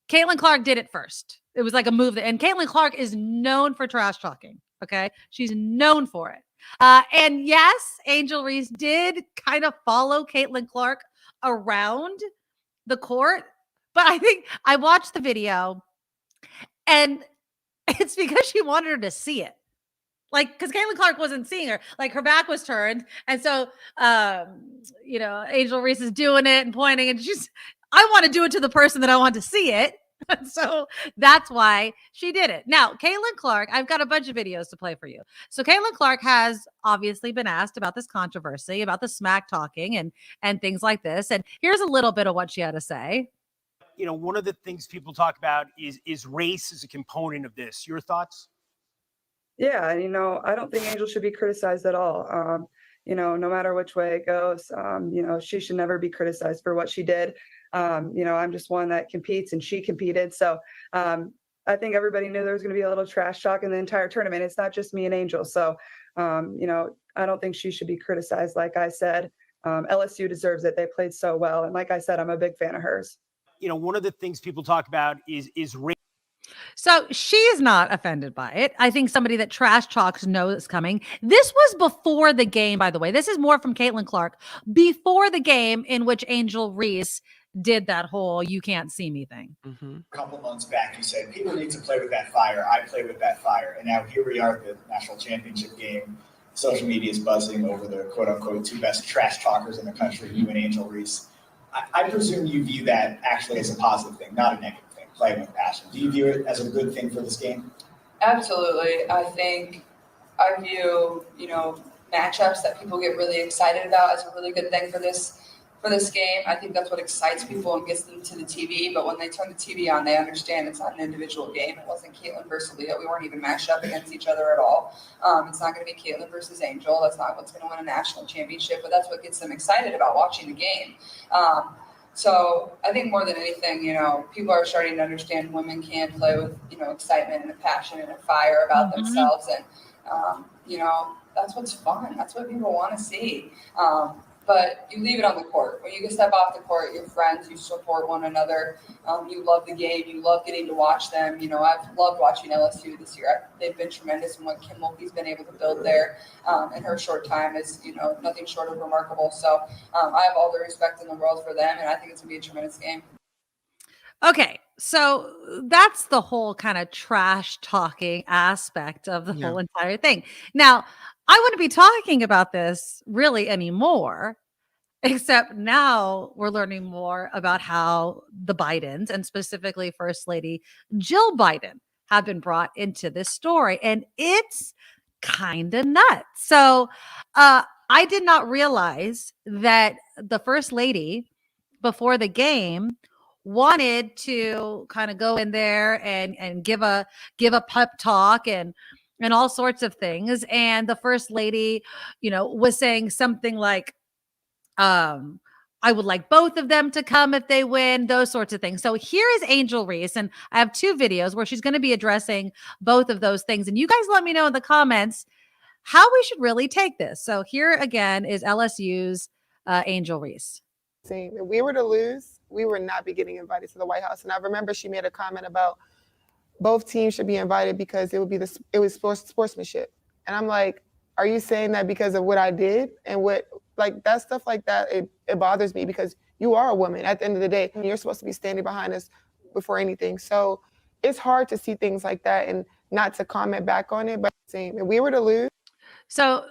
Caitlin Clark did it first. It was like a move and Caitlin Clark is known for trash talking. Okay. She's known for it. And yes, Angel Reese did kind of follow Caitlin Clark around the court. But I think I watched the video and it's because she wanted her to see it. Like, because Caitlin Clark wasn't seeing her. Like, her back was turned. And so, Angel Reese is doing it and pointing. And I want to do it to the person that I want to see it. So that's why she did it. Now, Caitlin Clark, I've got a bunch of videos to play for you. So Caitlin Clark has obviously been asked about this controversy, about the smack talking and things like this. And here's a little bit of what she had to say. One of the things people talk about is race as a component of this. Your thoughts? Yeah, I don't think Angel should be criticized at all. No matter which way it goes, she should never be criticized for what she did. I'm just one that competes and she competed. So I think everybody knew there was going to be a little trash talk in the entire tournament. It's not just me and Angel. So, I don't think she should be criticized. Like I said, LSU deserves it. They played so well. And like I said, I'm a big fan of hers. One of the things people talk about is race. So she is not offended by it. I think somebody that trash talks knows it's coming. This was before the game, by the way. This is more from Caitlin Clark. Before the game in which Angel Reese did that whole "you can't see me" thing. A couple months back, you said people need to play with that fire. I play with that fire. And now here we are at the national championship game. Social media is buzzing over the quote-unquote two best trash talkers in the country, you and Angel Reese. I presume you view that actually as a positive thing, not a negative thing, playing with passion. Do you view it as a good thing for this game? Absolutely. I view, matchups that people get really excited about as a really good thing for this game. I think that's what excites people and gets them to the TV. But when they turn the TV on, they understand it's not an individual game. It wasn't Caitlin versus Leah. We weren't even matched up against each other at all. It's not going to be Caitlin versus Angel. That's not what's going to win a national championship. But that's what gets them excited about watching the game. So I think more than anything, people are starting to understand women can play with, excitement and a passion and a fire about themselves. And, that's what's fun. That's what people want to see. But you leave it on the court. When you can step off the court, you're friends, you support one another. You love the game. You love getting to watch them. I've loved watching LSU this year. They've been tremendous, and what Kim Mulkey's been able to build there in her short time is, nothing short of remarkable. So I have all the respect in the world for them, and I think it's going to be a tremendous game. Okay, so that's the whole kind of trash talking aspect of the whole entire thing. Now, I wouldn't be talking about this really anymore, except now we're learning more about how the Bidens and specifically First Lady Jill Biden have been brought into this story. And it's kind of nuts. So I did not realize that the First Lady before the game wanted to kind of go in there and give a pep talk and all sorts of things. And the First Lady, was saying something like, I would like both of them to come if they win, those sorts of things. So here is Angel Reese, and I have two videos where she's going to be addressing both of those things. And you guys let me know in the comments how we should really take this. So here again is LSU's Angel Reese. If we were to lose, we would not be getting invited to the White House. And I remember she made a comment about both teams should be invited because it was sportsmanship. And I'm like, are you saying that because of what I did and that stuff like that? It bothers me because you are a woman at the end of the day and you're supposed to be standing behind us before anything. So it's hard to see things like that and not to comment back on it. But if we were to lose. So,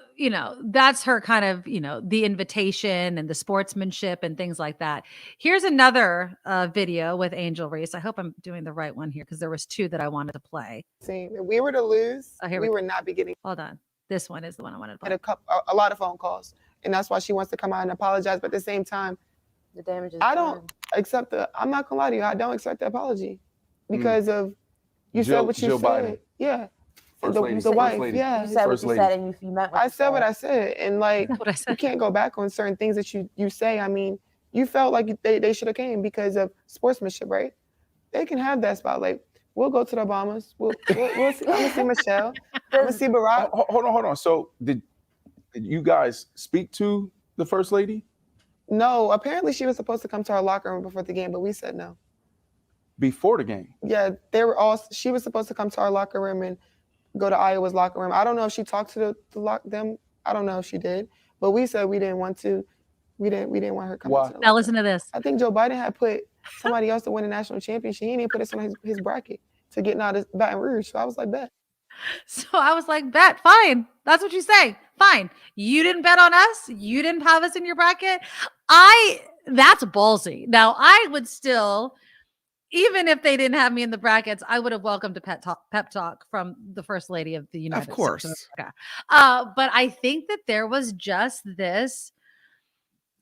that's her kind of, the invitation and the sportsmanship and things like that. Here's another video with Angel Reese. I hope I'm doing the right one here because there was two that I wanted to play. If we were to lose, we would not be getting. Hold on. This one is the one I wanted to play. A lot of phone calls. And that's why she wants to come out and apologize. But at the same time, the damage is I'm not going to lie to you. I don't accept the apology because of You said what you Jill said. Biden. Yeah. First lady. The wife. Lady. Yeah. You said First what you lady. said, and you meant what I said what I said, and like What I said. you can't go back on certain things that you say. I mean, you felt like they should have came because of sportsmanship, right? They can have that spot. Like we'll go to the Obamas. We'll see. I'm gonna see Michelle. I'm gonna see Barack. Hold on. So did you guys speak to the first lady No, apparently she was supposed to come to our locker room before the game, but we said no. before the game? Yeah, they were all. She was supposed to come to our locker room and go to Iowa's locker room. I don't know if she talked to them. I don't know if she did, but we said we didn't want to. We didn't want her coming. Why? To the Now listen to this. I think Joe Biden had put somebody else to win a national championship. He didn't put us on his bracket to get out of Baton Rouge. So I was like, bet. So I was like, bet, fine. That's what you say. Fine. You didn't bet on us. You didn't have us in your bracket. That's ballsy. Now I would still, even if they didn't have me in the brackets, I would have welcomed a pep talk from the First Lady of the United States of America. But I think that there was just this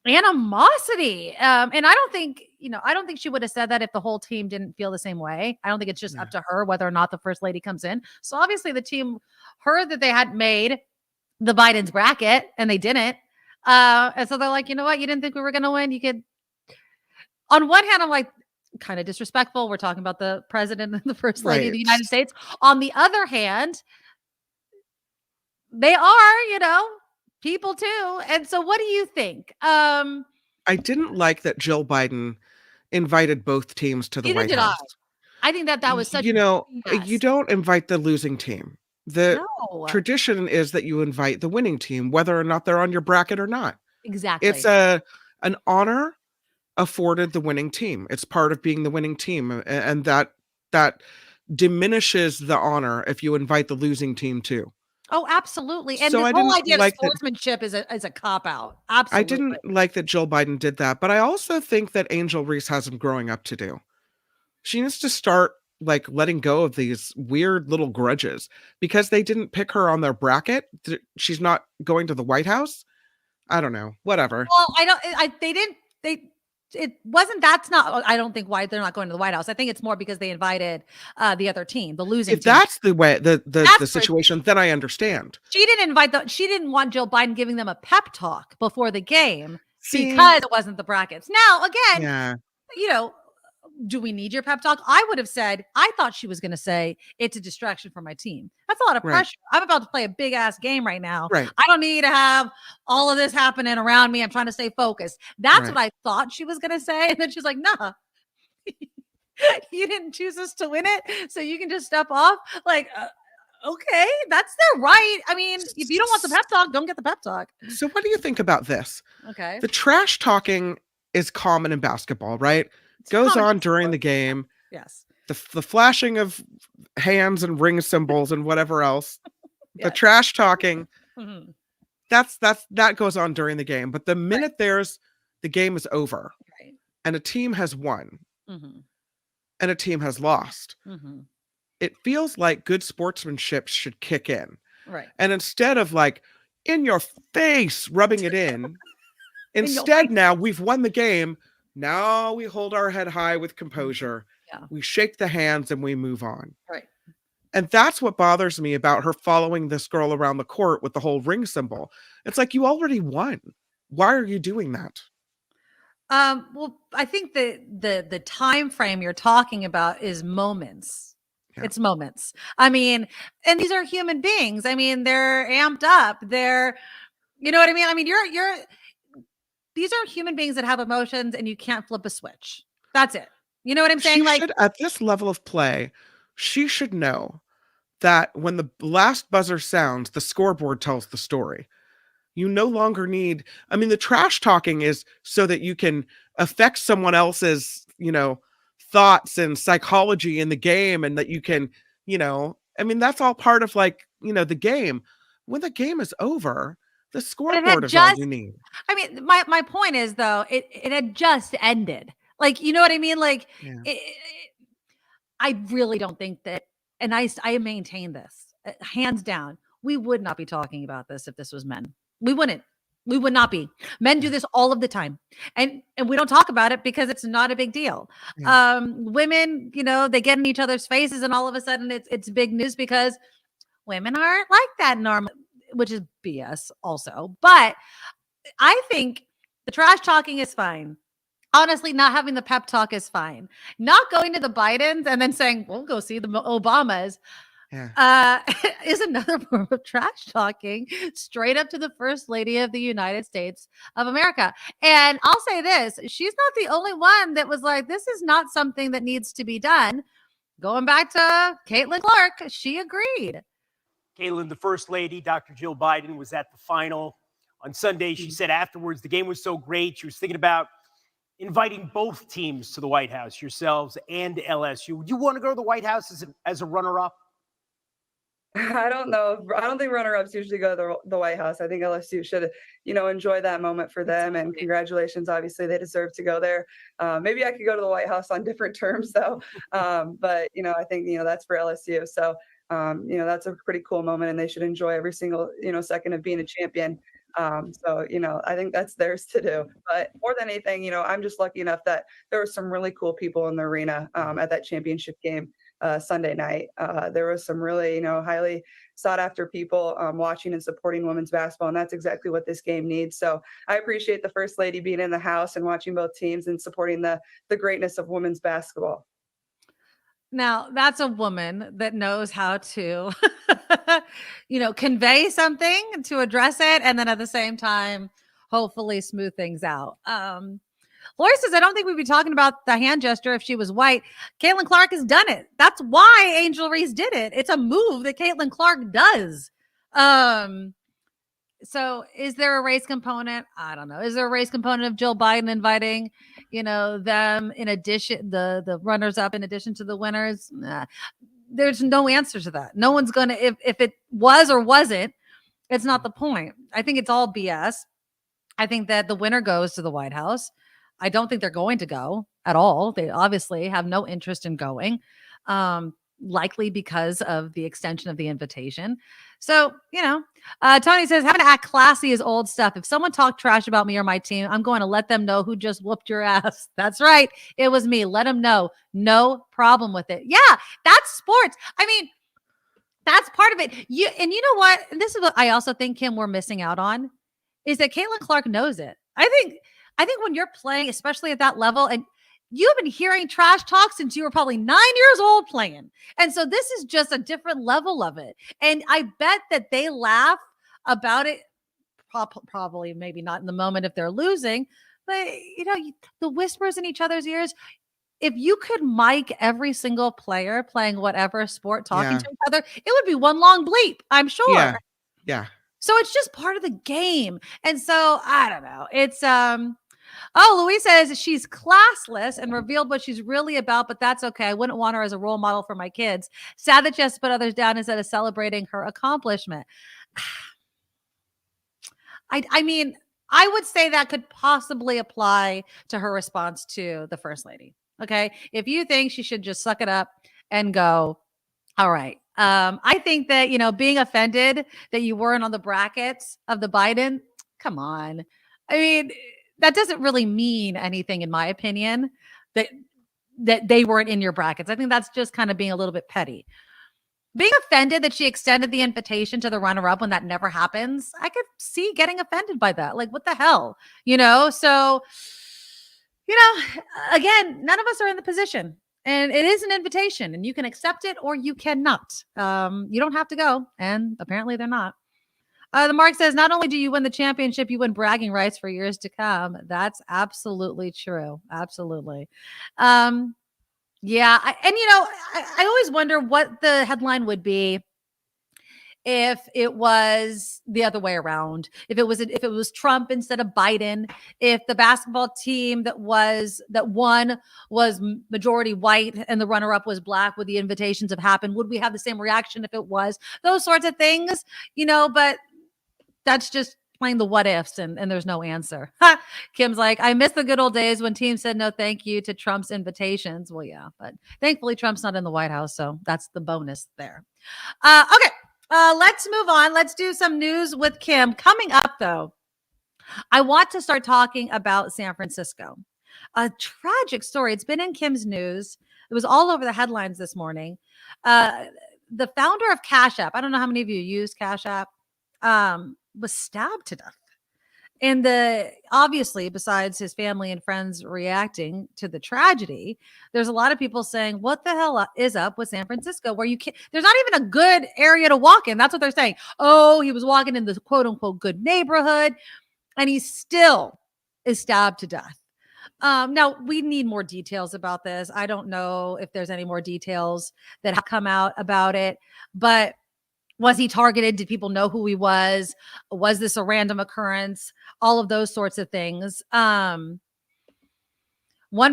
animosity. And I don't think she would have said that if the whole team didn't feel the same way. I don't think it's just up to her whether or not the First Lady comes in. So obviously the team heard that they hadn't made the Biden's bracket and they didn't. And so they're like, you know what? You didn't think we were going to win. You could, on one hand, I'm like, kind of disrespectful. We're talking about the president and the First Lady of the United States. On the other hand, they are, people too. And so what do you think? I didn't like that Jill Biden invited both teams to the White House. I think that was such you don't invite the losing team. The tradition is that you invite the winning team, whether or not they're on your bracket or not. Exactly. It's an honor afforded the winning team. It's part of being the winning team, and that diminishes the honor if you invite the losing team too. Oh, absolutely. And So this I whole didn't idea like of sportsmanship is a cop-out. I Absolutely. didn't like that Jill Biden did that, but I also think that Angel Reese has some growing up to do. She needs to start letting go of these weird little grudges because they didn't pick her on their bracket. She's not going to the White House. I don't know. Whatever. Well, I don't think why they're not going to the White House. I think it's more because they invited the other team, the losing If team. that's the way the situation, then I understand. She didn't want Joe Biden giving them a pep talk before the game because it wasn't the brackets. Now, again, do we need your pep talk? I would have said, I thought she was going to say it's a distraction for my team. That's a lot of pressure. I'm about to play a big ass game right now. Right. I don't need to have all of this happening around me. I'm trying to stay focused. That's what I thought she was going to say. And then she's like, nah, you didn't choose us to win it. So you can just step off. Okay, that's their right. I mean, if you don't want the pep talk, don't get the pep talk. So what do you think about this? Okay. The trash talking is common in basketball, right? Goes on during the game. Yes. The flashing of hands and ring symbols and whatever else. The trash talking. Mm-hmm. That goes on during the game. But the minute the game is over and a team has won and a team has lost, it feels like good sportsmanship should kick in. Right. And instead of in your face rubbing it in, instead now we've won the game. Now we hold our head high with composure. Yeah. We shake the hands and we move on. Right. And that's what bothers me about her following this girl around the court with the whole ring symbol. It's like, you already won. Why are you doing that? Well, I think the time frame you're talking about is moments. Yeah. It's moments. I mean, and these are human beings. I mean, they're amped up. You know what I mean? I mean, these are human beings that have emotions and you can't flip a switch. That's it. You know what I'm saying? At this level of play, she should know that when the last buzzer sounds, the scoreboard tells the story. You no longer need, the trash talking is so that you can affect someone else's, thoughts and psychology in the game, and that you can, that's all part of the game. When the game is over, the scoreboard is all you need. I mean, my point is, though, it had just ended. You know what I mean? I really don't think that, and I maintain this, hands down, we would not be talking about this if this was men. We wouldn't. We would not be. Men do this all of the time. And we don't talk about it because it's not a big deal. Women, they get in each other's faces and all of a sudden it's big news because women aren't like that normally, which is BS also. But I think the trash talking is fine. Honestly, not having the pep talk is fine. Not going to the Bidens and then saying, we'll go see the Obamas. Is another form of trash talking straight up to the First Lady of the United States of America. And I'll say this, she's not the only one that was like, this is not something that needs to be done. Going back to Caitlin Clark, she agreed. Caitlin, the First Lady, Dr. Jill Biden, was at the final on Sunday. She said afterwards the game was so great, she was thinking about inviting both teams to the White House, yourselves and LSU. Would you want to go to the White House as a runner-up? I don't know. I don't think runner-ups usually go to the White House. I think LSU should, enjoy that moment for them. And congratulations. Obviously, they deserve to go there. Maybe I could go to the White House on different terms, though. But, I think, that's for LSU. So, that's a pretty cool moment, and they should enjoy every single, second of being a champion. So, I think that's theirs to do. But more than anything, I'm just lucky enough that there were some really cool people in the arena at that championship game. Sunday night. There was some really, highly sought after people watching and supporting women's basketball. And that's exactly what this game needs. So I appreciate the First Lady being in the house and watching both teams and supporting the greatness of women's basketball. Now, that's a woman that knows how to, convey something to address it. And then at the same time, hopefully smooth things out. Lori says, I don't think we'd be talking about the hand gesture if she was white. Caitlin Clark has done it. That's why Angel Reese did it. It's a move that Caitlin Clark does. So is there a race component? I don't know. Is there a race component of Jill Biden inviting, them in addition, the runners up in addition to the winners? Nah. There's no answer to that. No one's going to, if it was or wasn't, it's not the point. I think it's all BS. I think that the winner goes to the White House. I don't think they're going to go at all. They obviously have no interest in going, likely because of the extension of the invitation. So, Tony says, having to act classy is old stuff. If someone talked trash about me or my team, I'm going to let them know who just whooped your ass. That's right. It was me. Let them know. No problem with it. Yeah, that's sports. I mean, that's part of it. You know what? And this is what I also think, Kim, we're missing out on, is that Caitlin Clark knows it. I think when you're playing, especially at that level, and you've been hearing trash talk since you were probably 9 years old playing. And so this is just a different level of it. And I bet that they laugh about it, probably maybe not in the moment if they're losing, but the whispers in each other's ears. If you could mic every single player playing whatever sport talking to each other, it would be one long bleep, I'm sure. Yeah. So it's just part of the game. And so I don't know. It's Louise says she's classless and revealed what she's really about, but that's okay. I wouldn't want her as a role model for my kids. Sad that she has to put others down instead of celebrating her accomplishment. I mean, I would say that could possibly apply to her response to the First Lady. Okay. If you think she should just suck it up and go, all right. I think that, being offended that you weren't on the brackets of the Biden, come on. I mean, that doesn't really mean anything, in my opinion, that they weren't in your brackets. I think that's just kind of being a little bit petty. Being offended that she extended the invitation to the runner-up when that never happens, I could see getting offended by that. Like, what the hell? So, again, none of us are in the position. And it is an invitation, and you can accept it or you cannot. You don't have to go, and apparently they're not. The Mark says, not only do you win the championship, you win bragging rights for years to come. That's absolutely true. Absolutely. I always wonder what the headline would be if it was the other way around, if it was Trump instead of Biden, if the basketball team that won was majority white and the runner-up was black, would the invitations have happened? Would we have the same reaction if it was? Those sorts of things, but that's just playing the what ifs and there's no answer. Kim's like, I miss the good old days when teams said no thank you to Trump's invitations. Well, yeah, but thankfully Trump's not in the White House, so that's the bonus there. Okay. Let's move on. Let's do some news with Kim. Coming up, though, I want to start talking about San Francisco. A tragic story. It's been in Kim's news. It was all over the headlines this morning. The founder of Cash App, I don't know how many of you use Cash App, was stabbed to death. And obviously, besides his family and friends reacting to the tragedy, there's a lot of people saying, what the hell is up with San Francisco where you can't, there's not even a good area to walk in. That's what they're saying. Oh, he was walking in the quote unquote good neighborhood and he still is stabbed to death. Now we need more details about this. I don't know if there's any more details that have come out about it, but was he targeted? Did people know who he was? Was this a random occurrence? All of those sorts of things. One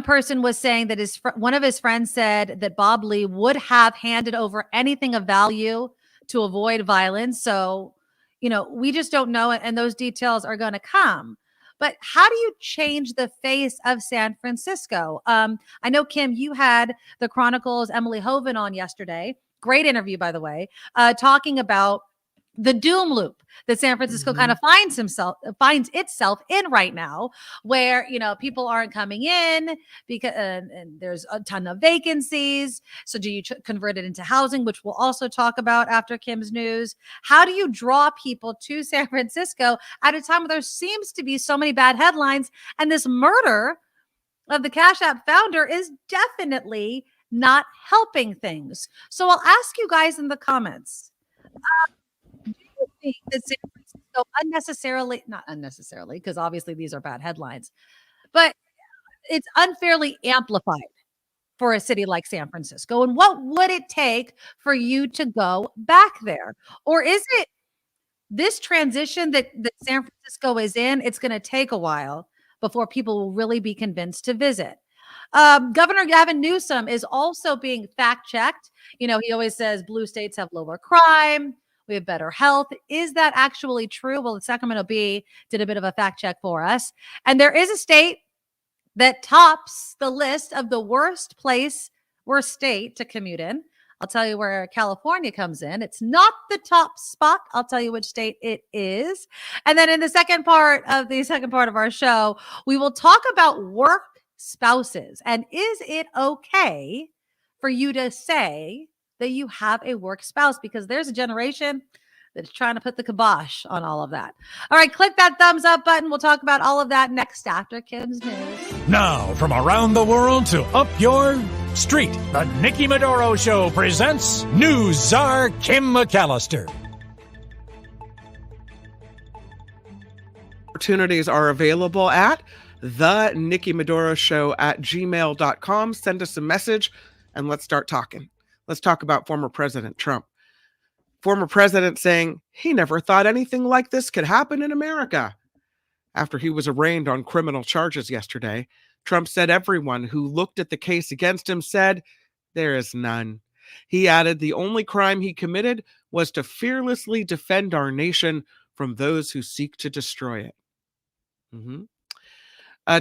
person was saying that one of his friends said that Bob Lee would have handed over anything of value to avoid violence. So, we just don't know it, and those details are going to come. But how do you change the face of San Francisco? I know, Kim, you had the Chronicle's Emily Hoven on yesterday. Great interview, by the way, talking about the doom loop that San Francisco kind of finds itself in right now, where people aren't coming in because and there's a ton of vacancies. So do you convert it into housing, which we'll also talk about after Kim's news? How do you draw people to San Francisco at a time where there seems to be so many bad headlines, and this murder of the Cash App founder is definitely not helping things? So I'll ask you guys in the comments, do you think that San Francisco not unnecessarily, because obviously these are bad headlines, but it's unfairly amplified for a city like San Francisco? And what would it take for you to go back there? Or is it this transition that San Francisco is in, it's going to take a while before people will really be convinced to visit? Governor Gavin Newsom is also being fact-checked. He always says blue states have lower crime, we have better health. Is that actually true? Well, the Sacramento Bee did a bit of a fact check for us. And there is a state that tops the list of the worst state to commute in. I'll tell you where California comes in. It's not the top spot. I'll tell you which state it is. And then in the second part of our show, we will talk about work spouses. And is it okay for you to say that you have a work spouse? Because there's a generation that's trying to put the kibosh on all of that. All right, click that thumbs up button. We'll talk about all of that next after Kim's news. Now, from around the world to up your street, the Nikki Medoro Show presents News Czar Kim McAllister. Opportunities are available at the Nikki Medoro Show at gmail.com. Send us a message and let's start talking. Let's talk about former President Trump. Former president saying he never thought anything like this could happen in America. After he was arraigned on criminal charges yesterday, Trump said everyone who looked at the case against him said there is none. He added the only crime he committed was to fearlessly defend our nation from those who seek to destroy it.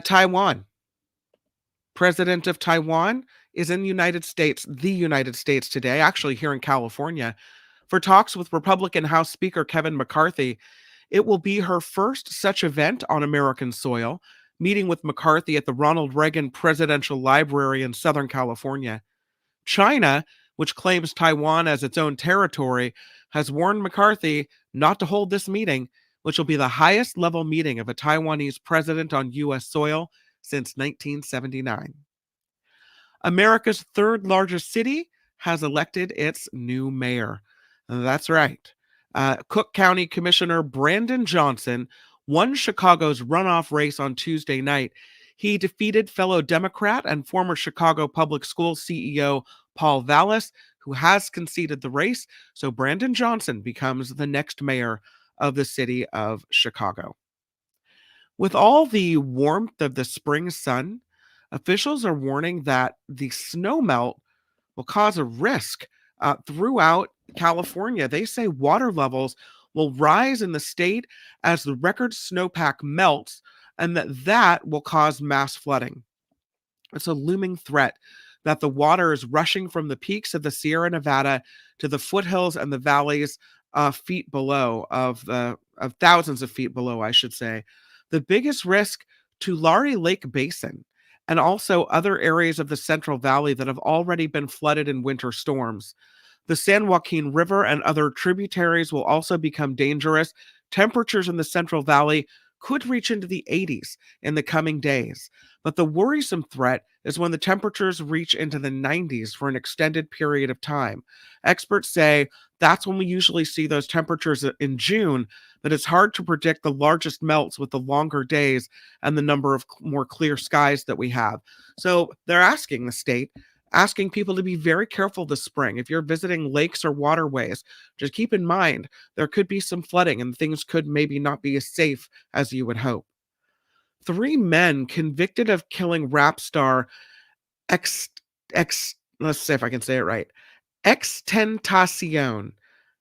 Taiwan. President of Taiwan is in the United States today, actually here in California, for talks with Republican House Speaker Kevin McCarthy. It will be her first such event on American soil, meeting with McCarthy at the Ronald Reagan Presidential Library in Southern California. China, which claims Taiwan as its own territory, has warned McCarthy not to hold this meeting, which will be the highest level meeting of a Taiwanese president on U.S. soil since 1979. America's third largest city has elected its new mayor. That's right. Cook County Commissioner Brandon Johnson won Chicago's runoff race on Tuesday night. He defeated fellow Democrat and former Chicago Public Schools CEO Paul Vallis, who has conceded the race. So Brandon Johnson becomes the next mayor of the city of Chicago. With all the warmth of the spring sun, officials are warning that the snowmelt will cause a risk throughout California. They say water levels will rise in the state as the record snowpack melts, and that will cause mass flooding. It's a looming threat that the water is rushing from the peaks of the Sierra Nevada to the foothills and the valleys feet below of thousands of feet below, I should say, The biggest risk to Laurie Lake Basin and also other areas of the Central Valley that have already been flooded in winter storms. The San Joaquin River and other tributaries will also become dangerous. Temperatures in the Central Valley could reach into the 80s in the coming days. But the worrisome threat is when the temperatures reach into the 90s for an extended period of time. Experts say that's when we usually see those temperatures in June, but it's hard to predict the largest melts with the longer days and the number of more clear skies that we have. So they're asking the state, asking people to be very careful this spring. If you're visiting lakes or waterways, just keep in mind there could be some flooding and things could maybe not be as safe as you would hope. 3 men convicted of killing rap star let's see if I can say it right. Extentacion,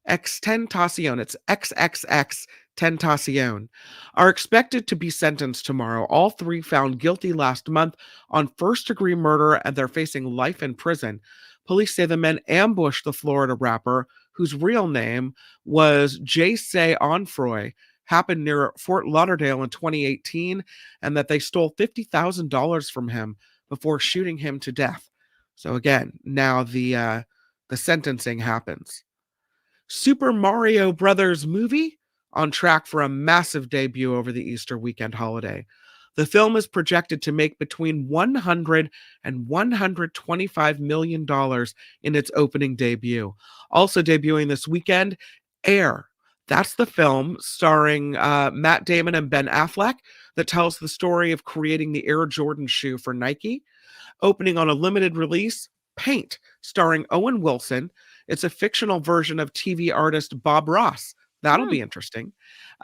it's XXX Tentacion, are expected to be sentenced tomorrow. All 3 found guilty last month on first-degree murder, and they're facing life in prison. Police say the men ambushed the Florida rapper, whose real name was J.C. Onfroy, happened near Fort Lauderdale in 2018, and that they stole $50,000 from him before shooting him to death. So again, now the sentencing happens. Super Mario Brothers movie on track for a massive debut over the Easter weekend holiday. The film is projected to make between $100 and $125 million in its opening debut. Also debuting this weekend, Air. That's the film starring Matt Damon and Ben Affleck that tells the story of creating the Air Jordan shoe for Nike. Opening on a limited release, Paint, starring Owen Wilson. It's a fictional version of TV artist Bob Ross. That'll be interesting.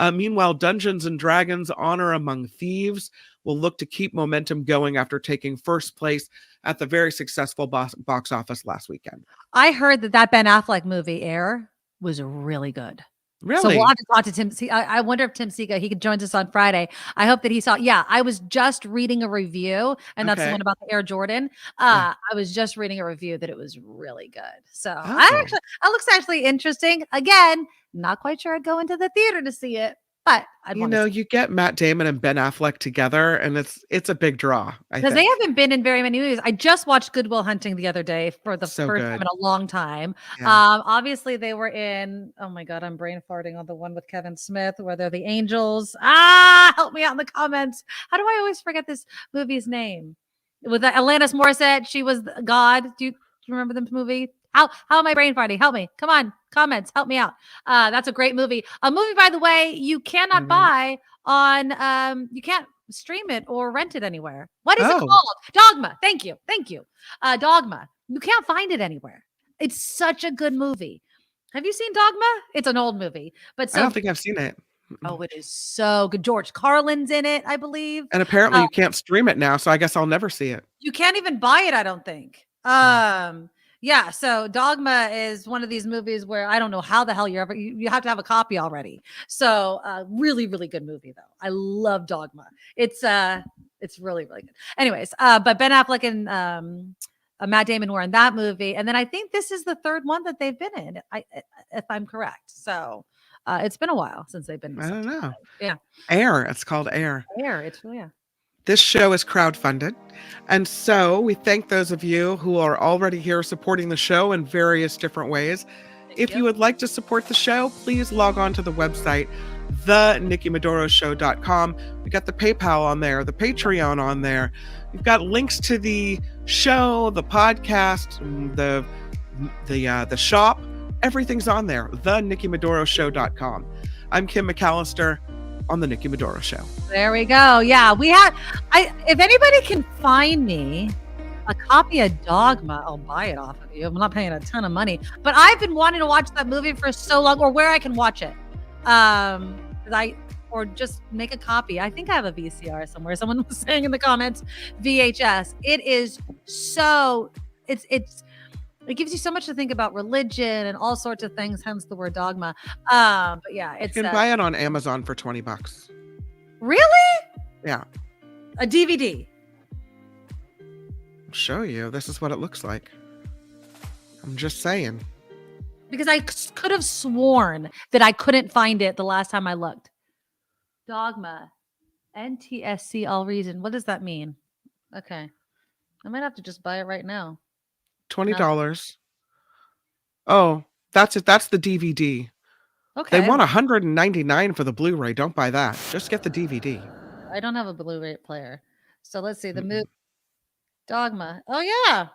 Meanwhile, Dungeons & Dragons Honor Among Thieves will look to keep momentum going after taking first place at the very successful box office last weekend. I heard that Ben Affleck movie, Air, was really good. Really? So we'll have to talk to Tim. I wonder if Tim Seega, he could join us on Friday. I hope that he saw. Yeah, I was just reading a review, and that's the one about the Air Jordan. I was just reading a review that it was really good. So that looks actually interesting. Again, not quite sure I'd go into the theater to see it, but you get Matt Damon and Ben Affleck together, and it's a big draw. Because they haven't been in very many movies. I just watched Good Will Hunting the other day for the first time in a long time. Yeah. Obviously, they were in. Oh my God, I'm brain farting on the one with Kevin Smith, where they're the angels. Help me out in the comments. How do I always forget this movie's name? With Alanis Morissette, she was God. Do you remember this movie? How am I brain farting? Help me. Come on. Comments. Help me out. That's a great movie. A movie, by the way, you cannot buy on, you can't stream it or rent it anywhere. What is it called? Dogma. Thank you. Dogma. You can't find it anywhere. It's such a good movie. Have you seen Dogma? It's an old movie, but I don't think I've seen it. Oh, it is so good. George Carlin's in it, I believe. And apparently you can't stream it now, so I guess I'll never see it. You can't even buy it, I don't think. Yeah, so Dogma is one of these movies where I don't know how the hell you have to have a copy already. So really, really good movie though. I love Dogma. It's really, really good. Anyways, but Ben Affleck and Matt Damon were in that movie, and then I think this is the third one that they've been in, if I'm correct. So it's been a while since they've been. I don't know. Yeah, Air. It's called Air. Air. It's yeah. This show is crowdfunded, and so we thank those of you who are already here supporting the show in various different ways. If you would like to support the show, please log on to the website, thenikkimedoroshow.com. We got the PayPal on there, the Patreon on there. We've got links to the show, the podcast, the shop. Everything's on there, thenikkimedoroshow.com. I'm Kim McAllister on the Nikki Medoro Show. There we go. Yeah, if anybody can find me a copy of Dogma, I'll buy it off of you. I'm not paying a ton of money, but I've been wanting to watch that movie for so long, or where I can watch it. Or just make a copy. I think I have a VCR somewhere. Someone was saying in the comments, VHS. It is so, it gives you so much to think about religion and all sorts of things, hence the word dogma. But yeah, you can buy it on Amazon for $20. Really? Yeah. A DVD. I'll show you. This is what it looks like. I'm just saying. Because I could have sworn that I couldn't find it the last time I looked. Dogma. NTSC all reason. What does that mean? Okay. I might have to just buy it right now. $20. Oh, that's it. That's the DVD. Okay. They want $199 for the Blu-ray. Don't buy that. Just get the DVD. I don't have a Blu-ray player. So let's see. The movie Dogma. Oh yeah.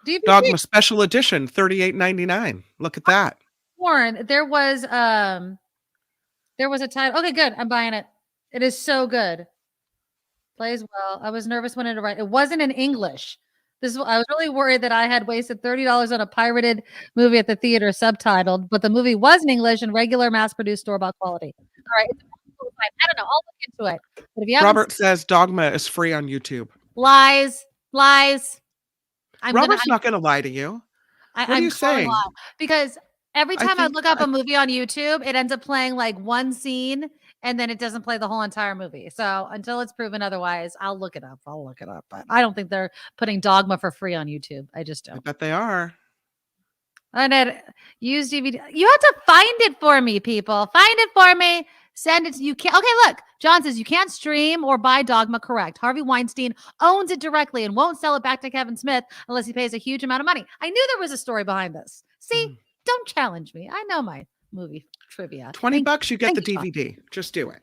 DVD. Dogma Special Edition, $38.99. Look at that. Warren, there was a title. Okay, good. I'm buying it. It is so good. Plays well. I was nervous when it arrived. It wasn't in English. I was really worried that I had wasted $30 on a pirated movie at the theater subtitled, but the movie was in English and regular mass-produced store-bought quality. All right. I don't know. I'll look into it. But if you Robert says Dogma is free on YouTube. Lies. Robert's not going to lie to you. What are you saying? Because every time I look up a movie on YouTube, it ends up playing like one scene and then it doesn't play the whole entire movie. So until it's proven otherwise, I'll look it up. But I don't think they're putting Dogma for free on YouTube. I just don't. I bet they are. And it used DVD. You have to find it for me, people. Find it for me. Send it to you. Can't. Okay, look. John says you can't stream or buy Dogma. Correct. Harvey Weinstein owns it directly and won't sell it back to Kevin Smith unless he pays a huge amount of money. I knew there was a story behind this. See, don't challenge me. I know my movie trivia. $20, you get the DVD. John. Just do it.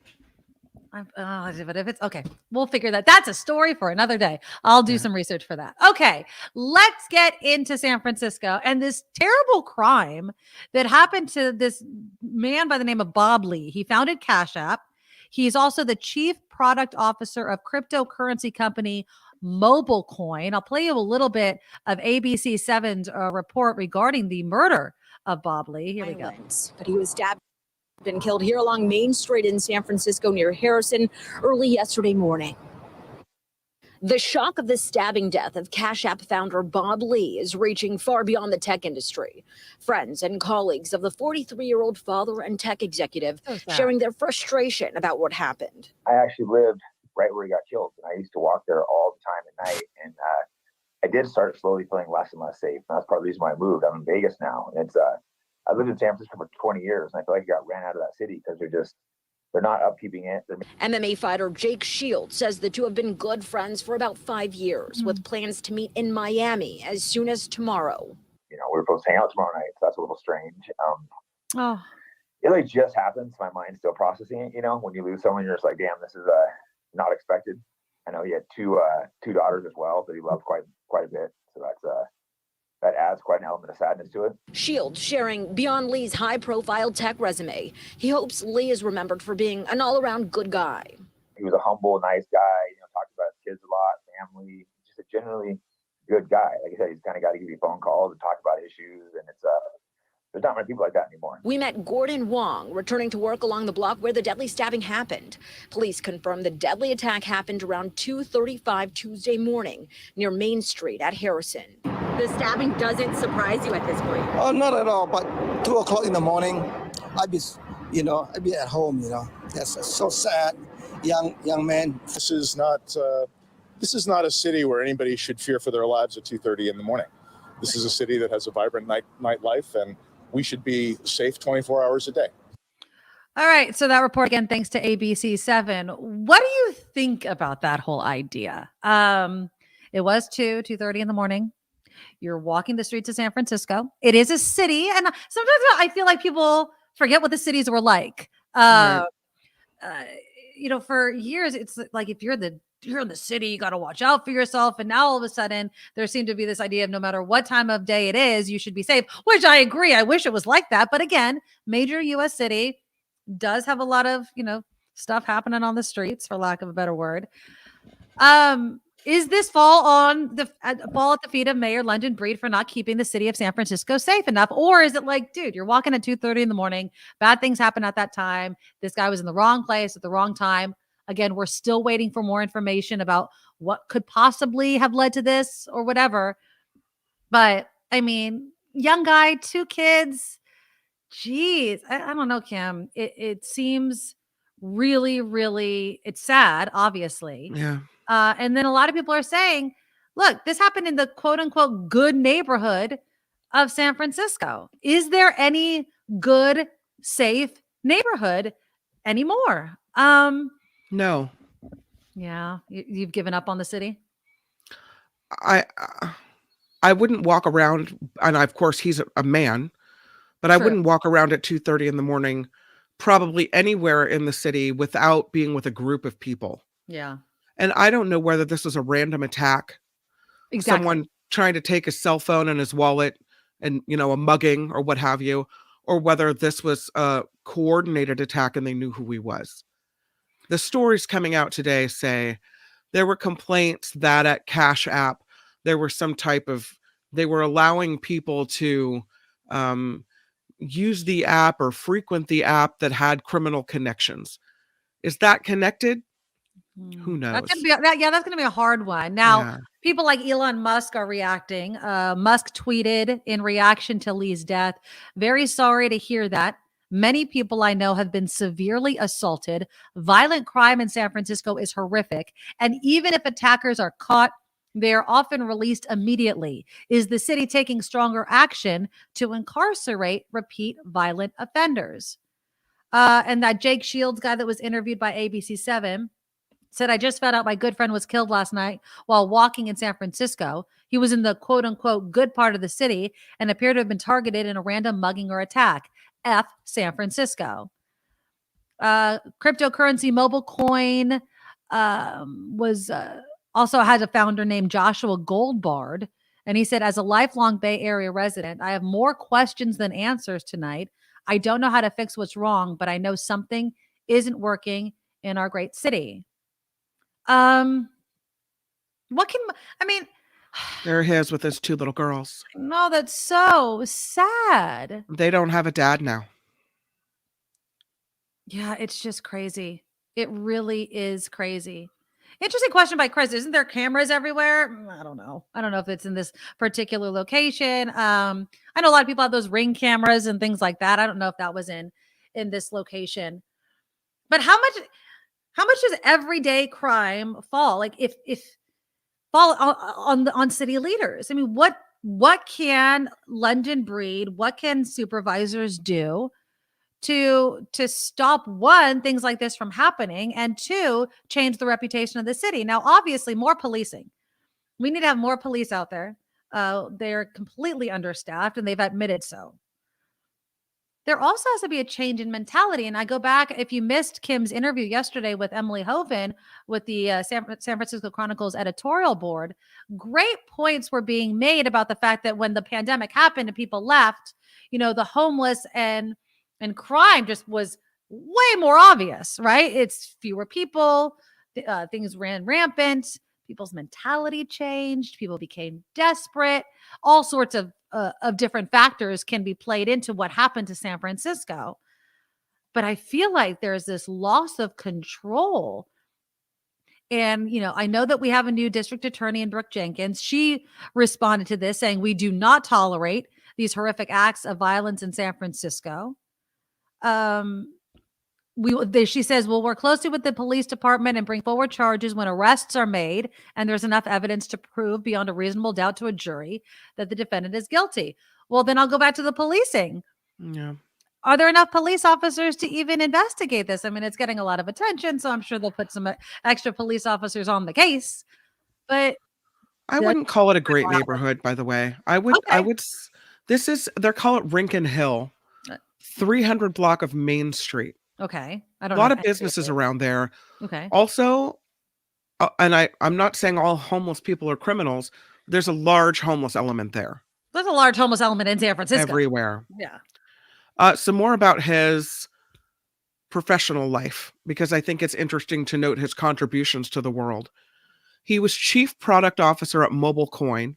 But if it's okay, we'll figure that. That's a story for another day. I'll do some research for that. Okay, let's get into San Francisco and this terrible crime that happened to this man by the name of Bob Lee. He founded Cash App. He's also the chief product officer of cryptocurrency company MobileCoin. I'll play you a little bit of ABC7's report regarding the murder of Bob Lee. Here we go. But he was stabbed and killed here along Main Street in San Francisco near Harrison early yesterday morning. The shock of the stabbing death of Cash App founder Bob Lee is reaching far beyond the tech industry. Friends and colleagues of the 43-year-old father and tech executive sharing their frustration about what happened. I actually lived right where he got killed, and I used to walk there all the time at night, and I did start slowly feeling less and less safe. And that's part of the reason why I moved. I'm in Vegas now, and it's I lived in San Francisco for 20 years, and I feel like I got ran out of that city because they're not upkeeping it. MMA fighter Jake Shields says the two have been good friends for about 5 years, with plans to meet in Miami as soon as tomorrow. You know, we were supposed to hang out tomorrow night, so that's a little strange. It like just happens. My mind's still processing it. You know, when you lose someone, you're just like, damn, this is not expected. I know he had two daughters as well that he loved quite a bit. So that adds quite an element of sadness to it. Shields sharing beyond Lee's high-profile tech resume. He hopes Lee is remembered for being an all-around good guy. He was a humble, nice guy. You know, talked about his kids a lot, family. Just a generally good guy. Like I said, he's kind of got to give you phone calls and talk about issues, and there's not many people like that anymore. We met Gordon Wong, returning to work along the block where the deadly stabbing happened. Police confirmed the deadly attack happened around 2:35 Tuesday morning near Main Street at Harrison. The stabbing doesn't surprise you at this point? Oh, not at all. But 2 o'clock in the morning, I'd be at home. You know, that's so sad. Young man. This is not a city where anybody should fear for their lives at 2:30 in the morning. This is a city that has a vibrant nightlife, and we should be safe 24 hours a day. All right. So that report again, thanks to ABC7. What do you think about that whole idea? It was 2:30 in the morning. You're walking the streets of San Francisco. It is a city. And sometimes I feel like people forget what the cities were like. You know, for years, it's like if you're in the city, you got to watch out for yourself. And now all of a sudden there seemed to be this idea of no matter what time of day it is, you should be safe, which I agree. I wish it was like that. But again, major US city does have a lot of, stuff happening on the streets, for lack of a better word. Is this fall at the feet of Mayor London Breed for not keeping the city of San Francisco safe enough? Or is it like, dude, you're walking at 2:30 in the morning, bad things happen at that time. This guy was in the wrong place at the wrong time. Again, we're still waiting for more information about what could possibly have led to this or whatever. But I mean, young guy, 2 kids. Geez, I don't know, Kim. It seems really, really, it's sad, obviously. Yeah. And then a lot of people are saying, look, this happened in the quote unquote good neighborhood of San Francisco. Is there any good, safe neighborhood anymore? No. Yeah. You've given up on the city? I wouldn't walk around, and of course he's a man, but I True. wouldn't walk around at 2:30 in the morning, probably anywhere in the city without being with a group of people. Yeah. And I don't know whether this was a random attack, Exactly. someone trying to take his cell phone and his wallet and, a mugging or what have you, or whether this was a coordinated attack and they knew who he was. The stories coming out today say there were complaints that at Cash App, there were they were allowing people to use the app or frequent the app that had criminal connections. Is that connected? Who knows? That's gonna be a hard one. Now, people like Elon Musk are reacting. Musk tweeted in reaction to Lee's death, "Very sorry to hear that. Many people I know have been severely assaulted. Violent crime in San Francisco is horrific. And even if attackers are caught, they are often released immediately. Is the city taking stronger action to incarcerate repeat violent offenders?" And that Jake Shields guy that was interviewed by ABC7 said, "I just found out my good friend was killed last night while walking in San Francisco. He was in the quote unquote good part of the city and appeared to have been targeted in a random mugging or attack. F San Francisco." Cryptocurrency mobile coin was also had a founder named Joshua Goldbard. And he said, "As a lifelong Bay Area resident, I have more questions than answers tonight. I don't know how to fix what's wrong, but I know something isn't working in our great city." There he is with his 2 little girls. No, that's so sad. They don't have a dad now. Yeah, it's just crazy. It really is crazy. Interesting question by Chris. Isn't there cameras everywhere? I don't know. I don't know if it's in this particular location. I know a lot of people have those Ring cameras and things like that. I don't know if that was in this location. But how much does everyday crime fall? Like if fall on city leaders? I mean, what can London Breed, what can supervisors do to stop, one, things like this from happening, and two, change the reputation of the city? Now, obviously, more policing. We need to have more police out there. They're completely understaffed, and they've admitted so. There also has to be a change in mentality. And I go back, if you missed Kim's interview yesterday with Emily Hovind with the San Francisco Chronicle's editorial board, great points were being made about the fact that when the pandemic happened and people left, the homeless and crime just was way more obvious, right? It's fewer people, things ran rampant, people's mentality changed, people became desperate, all sorts of different factors can be played into what happened to San Francisco. But I feel like there's this loss of control. And, I know that we have a new district attorney in Brooke Jenkins. She responded to this saying, "We do not tolerate these horrific acts of violence in San Francisco." She says, "We'll work closely with the police department and bring forward charges when arrests are made and there's enough evidence to prove beyond a reasonable doubt to a jury that the defendant is guilty." Well, then I'll go back to the policing. Yeah. Are there enough police officers to even investigate this? I mean, it's getting a lot of attention, so I'm sure they'll put some extra police officers on the case. But I wouldn't call it a great neighborhood, by the way. They call it Rincon Hill, 300 block of Main Street. Okay. I A don't lot know of businesses around there. Okay. Also, and I'm not saying all homeless people are criminals. There's a large homeless element there. There's a large homeless element in San Francisco. Everywhere. Yeah. Some more about his professional life, because I think it's interesting to note his contributions to the world. He was chief product officer at Mobile Coin.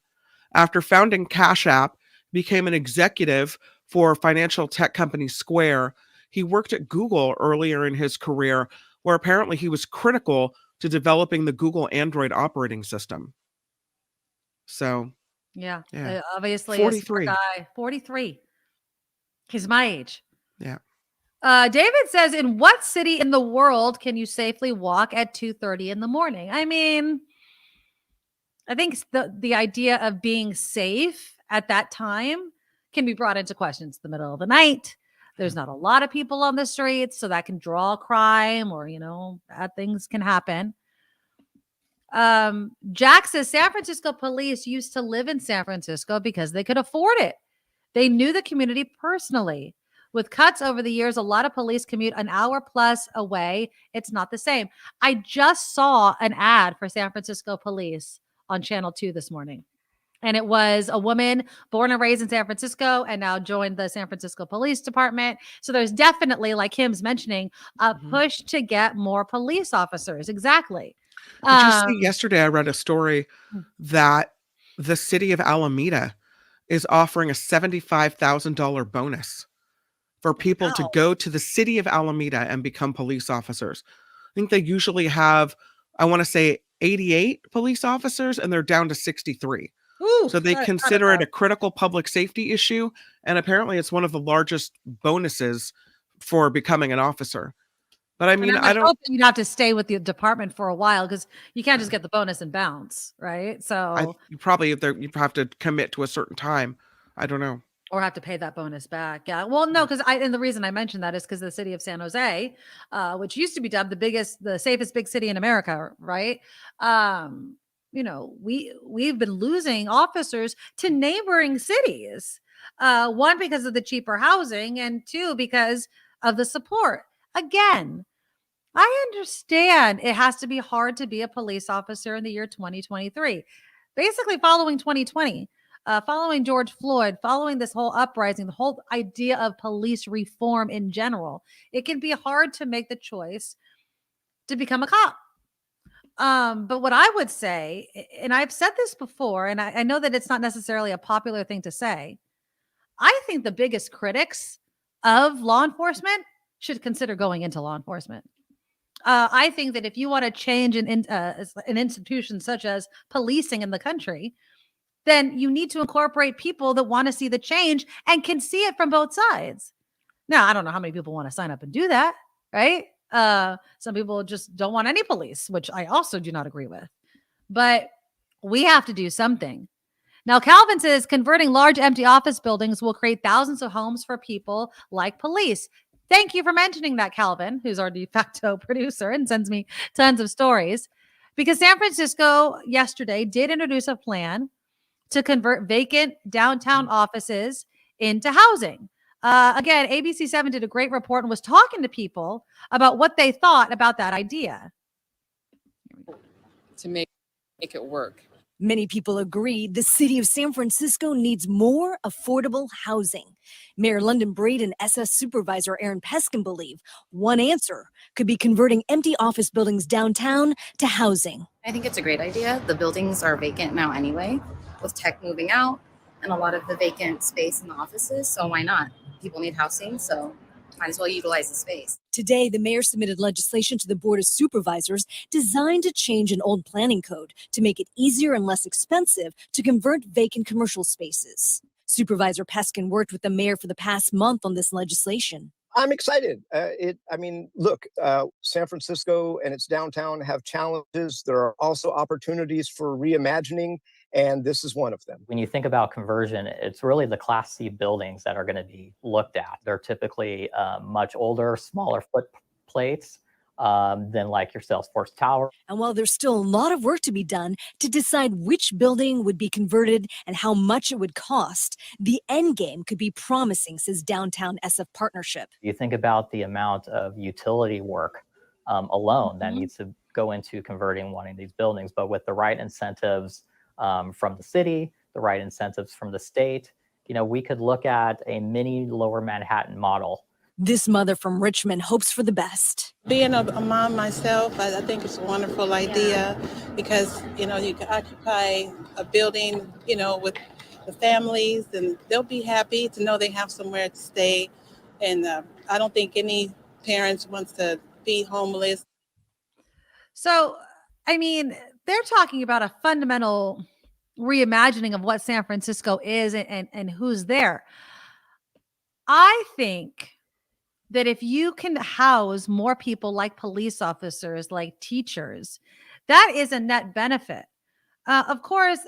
After founding Cash App, became an executive for financial tech company Square. He worked at Google earlier in his career, where apparently he was critical to developing the Google Android operating system. So, yeah. Yeah. Obviously, 43. a smart guy. 43. He's my age. Yeah. David says, "In what city in the world can you safely walk at 2:30 in the morning?" I mean, I think the idea of being safe at that time can be brought into question. It's the middle of the night. There's not a lot of people on the streets, so that can draw crime or, bad things can happen. Jack says San Francisco police used to live in San Francisco because they could afford it. They knew the community personally. With cuts over the years, a lot of police commute an hour plus away. It's not the same. I just saw an ad for San Francisco police on Channel 2 this morning. And it was a woman born and raised in San Francisco and now joined the San Francisco Police Department. So there's definitely, like Kim's mentioning, a push to get more police officers. Exactly. Did you see yesterday? I read a story that the city of Alameda is offering a $75,000 bonus for people to go to the city of Alameda and become police officers. I think they usually have, I want to say, 88 police officers, and they're down to 63. Ooh, so they consider it a critical public safety issue, and apparently it's one of the largest bonuses for becoming an officer. But I mean, I don't. You'd have to stay with the department for a while because you can't just get the bonus and bounce, right? So you have to commit to a certain time. I don't know. Or have to pay that bonus back. Yeah. Well, no, because and the reason I mentioned that is because the city of San Jose, which used to be dubbed the safest big city in America, right? We've been losing officers to neighboring cities. One, because of the cheaper housing, and two, because of the support. Again, I understand it has to be hard to be a police officer in the year 2023, basically following 2020, following George Floyd, following this whole uprising, the whole idea of police reform in general. It can be hard to make the choice to become a cop. But what I would say, and I've said this before, and I know that it's not necessarily a popular thing to say, I think the biggest critics of law enforcement should consider going into law enforcement. I think that if you want to change an institution such as policing in the country, then you need to incorporate people that want to see the change and can see it from both sides. Now, I don't know how many people want to sign up and do that, right? Some people just don't want any police, which I also do not agree with. But we have to do something. Now, Calvin says converting large empty office buildings will create thousands of homes for people like police. Thank you for mentioning that, Calvin, who's our de facto producer and sends me tons of stories. Because San Francisco yesterday did introduce a plan to convert vacant downtown offices into housing. Again, ABC7 did a great report and was talking to people about what they thought about that idea. To make it work. Many people agree the city of San Francisco needs more affordable housing. Mayor London Breed and SS Supervisor Aaron Peskin believe one answer could be converting empty office buildings downtown to housing. I think it's a great idea. The buildings are vacant now anyway, with tech moving out and a lot of the vacant space in the offices. So why not? People need housing, so might as well utilize the space. Today, the mayor submitted legislation to the Board of Supervisors designed to change an old planning code to make it easier and less expensive to convert vacant commercial spaces. Supervisor Peskin worked with the mayor for the past month on this legislation. I'm excited. Look, San Francisco and its downtown have challenges. There are also opportunities for reimagining, and this is one of them. When you think about conversion, it's really the Class C buildings that are going to be looked at. They're typically much older, smaller footplates than like your Salesforce Tower. And while there's still a lot of work to be done to decide which building would be converted and how much it would cost, the end game could be promising, says Downtown SF Partnership. You think about the amount of utility work alone that needs to go into converting one of these buildings, but with the right incentives from the city, the right incentives from the state, we could look at a mini Lower Manhattan model. This mother from Richmond hopes for the best. Being a mom myself, I think it's a wonderful idea because, you can occupy a building, with the families, and they'll be happy to know they have somewhere to stay. And I don't think any parents wants to be homeless. So, they're talking about a fundamental reimagining of what San Francisco is and who's there. I think that if you can house more people like police officers, like teachers, that is a net benefit. Of course,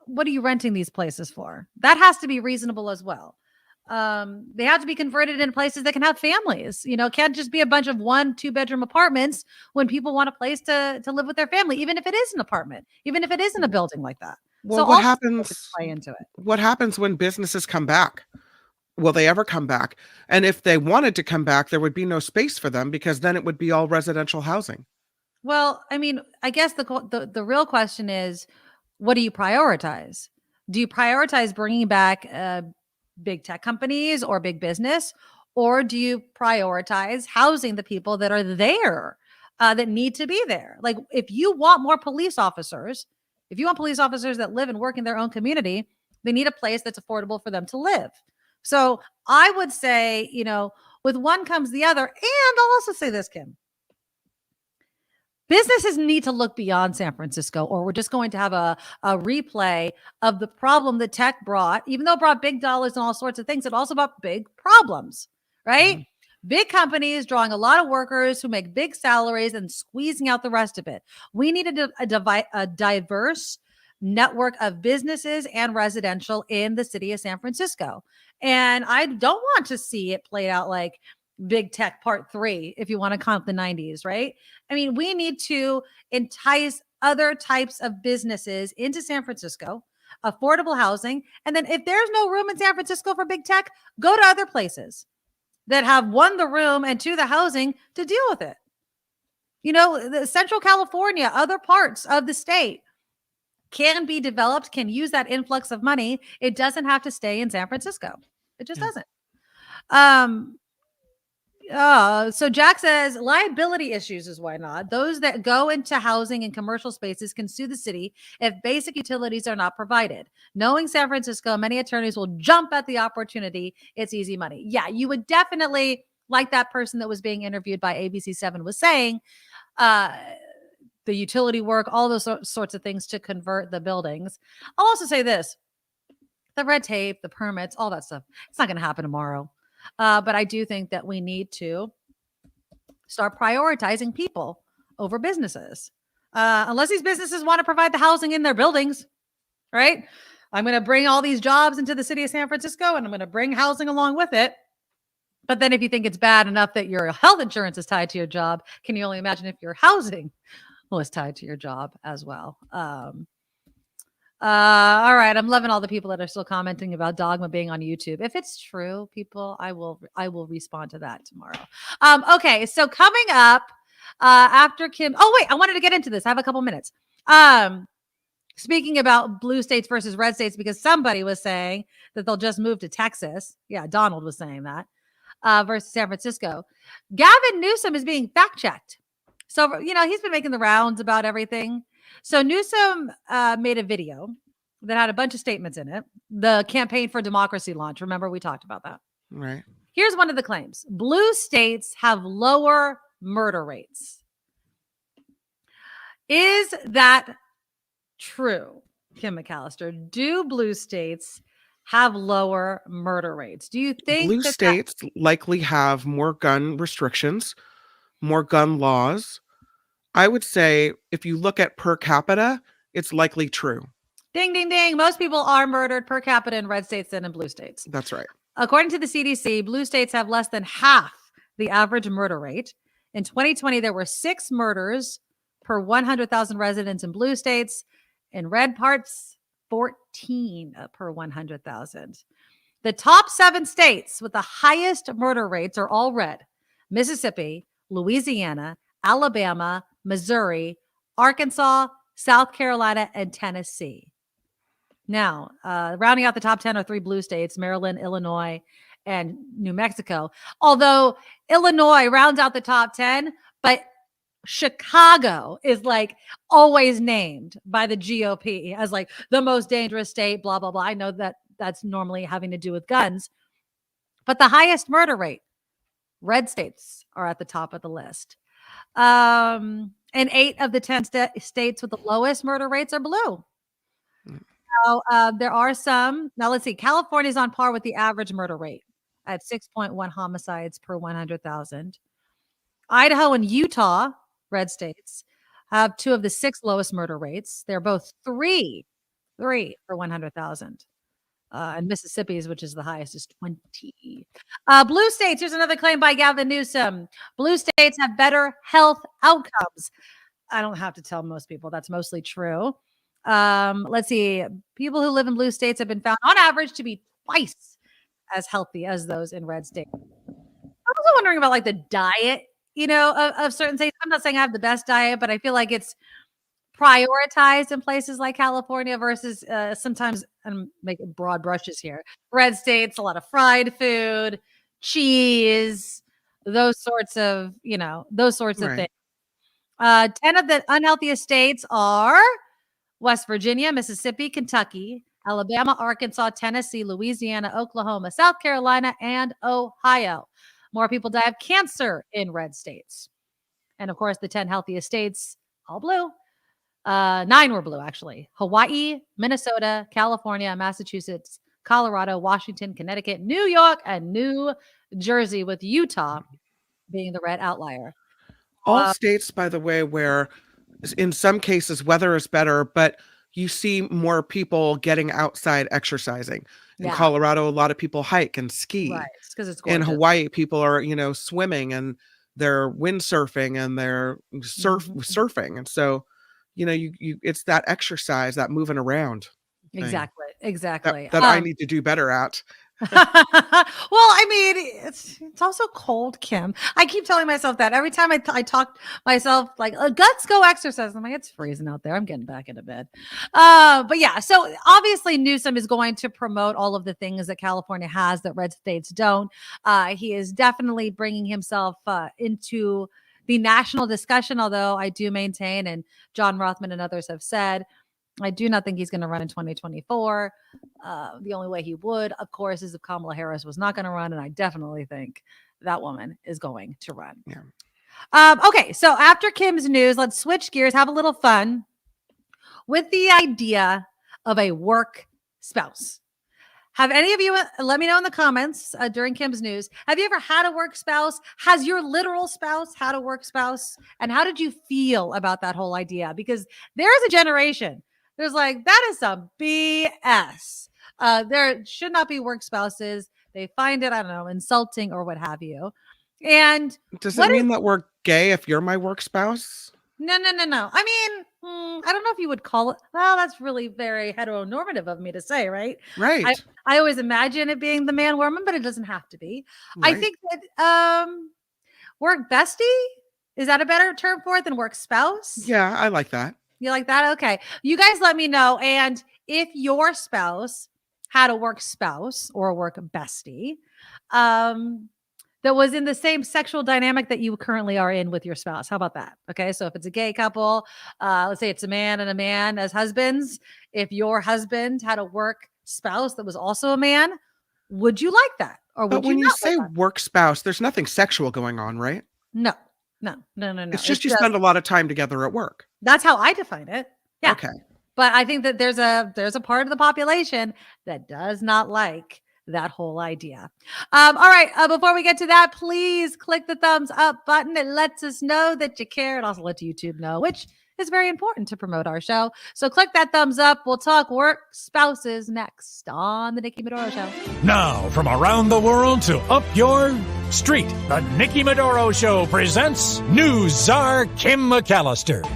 what are you renting these places for? That has to be reasonable as well. They have to be converted in places that can have families. It can't just be a bunch of 1-2 bedroom apartments when people want a place to live with their family, even if it is an apartment, even if it isn't a building like that. Well, So what all happens? play into it. What happens when businesses come back? Will they ever come back? And if they wanted to come back, there would be no space for them because then it would be all residential housing. Well, I mean, I guess the real question is, what do you prioritize? Do you prioritize bringing back big tech companies or big business, or do you prioritize housing the people that are there, that need to be there? Like, if you want more police officers, if you want police officers that live and work in their own community, they need a place that's affordable for them to live. So I would say, with one comes the other. And I'll also say this, Kim. Businesses need to look beyond San Francisco, or we're just going to have a replay of the problem that tech brought. Even though it brought big dollars and all sorts of things, it also brought big problems, right? Big companies drawing a lot of workers who make big salaries and squeezing out the rest of it. We needed a diverse network of businesses and residential in the city of San Francisco. And I don't want to see it played out like Big Tech Part 3, if you want to count the 90s, right? I mean, we need to entice other types of businesses into San Francisco, affordable housing. And then if there's no room in San Francisco for big tech, go to other places that have, one, the room, and two, the housing to deal with it. The Central California, other parts of the state can be developed, can use that influx of money. It doesn't have to stay in San Francisco. It just doesn't. So Jack says liability issues is why not. Those that go into housing and commercial spaces can sue the city if basic utilities are not provided. Knowing San Francisco, many attorneys will jump at the opportunity. It's easy money. Yeah, you would definitely, like that person that was being interviewed by ABC7 was saying, the utility work, all those sorts of things to convert the buildings. I'll also say this, the red tape, the permits, all that stuff, it's not going to happen tomorrow. But I do think that we need to start prioritizing people over businesses. Unless these businesses want to provide the housing in their buildings, right? I'm going to bring all these jobs into the city of San Francisco, and I'm going to bring housing along with it. But then if you think it's bad enough that your health insurance is tied to your job, can you only imagine if your housing was tied to your job as well? All right. I'm loving all the people that are still commenting about Dogma being on YouTube. If it's true, people, I will respond to that tomorrow. Okay. So coming up, after Kim, I wanted to get into this. I have a couple minutes. Speaking about blue states versus red states, because somebody was saying that they'll just move to Texas. Yeah. Donald was saying that, versus San Francisco. Gavin Newsom is being fact checked. So, he's been making the rounds about everything. So Newsom made a video that had a bunch of statements in it. The Campaign for Democracy launch. Remember, we talked about that. Right. Here's one of the claims. Blue states have lower murder rates. Is that true, Kim McAllister? Do blue states have lower murder rates? Do you think blue states likely have more gun restrictions, more gun laws? I would say if you look at per capita, it's likely true. Ding, ding, ding. Most people are murdered per capita in red states than in blue states. That's right. According to the CDC, blue states have less than half the average murder rate. In 2020, there were 6 murders per 100,000 residents in blue states. In red parts, 14 per 100,000. The top 7 states with the highest murder rates are all red: Mississippi, Louisiana, Alabama, Missouri, Arkansas, South Carolina, and Tennessee. Now, rounding out the top 10 are 3 blue states: Maryland, Illinois, and New Mexico. Although Illinois rounds out the top 10, but Chicago is like always named by the GOP as like the most dangerous state, blah, blah, blah. I know that that's normally having to do with guns, but the highest murder rate, red states are at the top of the list. And 8 of the 10 states with the lowest murder rates are blue. Now, there are some. Now, let's see. California is on par with the average murder rate at 6.1 homicides per 100,000. Idaho and Utah, red states, have 2 of the 6 lowest murder rates. They're both 3 per 100,000. And Mississippi's, which is the highest, is 20. Blue states, here's another claim by Gavin Newsom. Blue states have better health outcomes. I don't have to tell most people that's mostly true. Let's see. People who live in blue states have been found on average to be twice as healthy as those in red states. I'm also wondering about like the diet, of certain states. I'm not saying I have the best diet, but I feel like it's prioritized in places like California versus sometimes, I'm making broad brushes here, red states, a lot of fried food, cheese, those sorts of things. 10 of the unhealthiest states are West Virginia, Mississippi, Kentucky, Alabama, Arkansas, Tennessee, Louisiana, Oklahoma, South Carolina, and Ohio. More people die of cancer in red states. And of course, the 10 healthiest states, all blue. 9 were blue, actually. Hawaii, Minnesota, California, Massachusetts, Colorado, Washington, Connecticut, New York, and New Jersey, with Utah being the red outlier. All states, by the way, where in some cases weather is better, but you see more people getting outside exercising. In Colorado, a lot of people hike and ski. Right, because it's gorgeous. In Hawaii, people are, swimming and they're windsurfing and they're surfing. And so, you it's that exercise, that moving around thing Exactly. that I need to do better at. Well, I mean, it's also cold, Kim. I keep telling myself that every time I talk myself like, let's go exercise. I'm like, it's freezing out there. I'm getting back into bed. But yeah, so obviously Newsom is going to promote all of the things that California has that red states don't. He is definitely bringing himself into the national discussion, although I do maintain, and John Rothman and others have said, I do not think he's going to run in 2024. The only way he would, of course, is if Kamala Harris was not going to run. And I definitely think that woman is going to run. Yeah. Okay. So after Kim's news, let's switch gears, have a little fun with the idea of a work spouse. Have any of you, let me know in the comments during Kim's news, have you ever had a work spouse? Has your literal spouse had a work spouse? And how did you feel about that whole idea? Because there is a generation. There's like, that is some BS. There should not be work spouses. They find it, I don't know, insulting or what have you. And does it mean that we're gay if you're my work spouse? No. I mean, I don't know if you would call it. Well, that's really very heteronormative of me to say, right? Right. I always imagine it being the man woman, but it doesn't have to be. Right. I think that work bestie, is that a better term for it than work spouse? Yeah, I like that. You like that? Okay. You guys let me know. And if your spouse had a work spouse or a work bestie that was in the same sexual dynamic that you currently are in with your spouse, how about that? Okay. So if it's a gay couple, let's say it's a man and a man as husbands. If your husband had a work spouse that was also a man, would you like that? Or would when you you not say like that? work spouse, there's nothing sexual going on, right? No. It's just you spend a lot of time together at work. That's how I define it. Yeah. Okay. But I think that there's a part of the population that does not like that whole idea. All right. Before we get to that, please click the thumbs up button. It lets us know that you care. It also lets YouTube know, which is very important to promote our show. So click that thumbs up. We'll talk work spouses next on the Nikki Medoro Show. Now, from around the world to up your street, the Nikki Medoro Show presents News Czar Kim McAllister.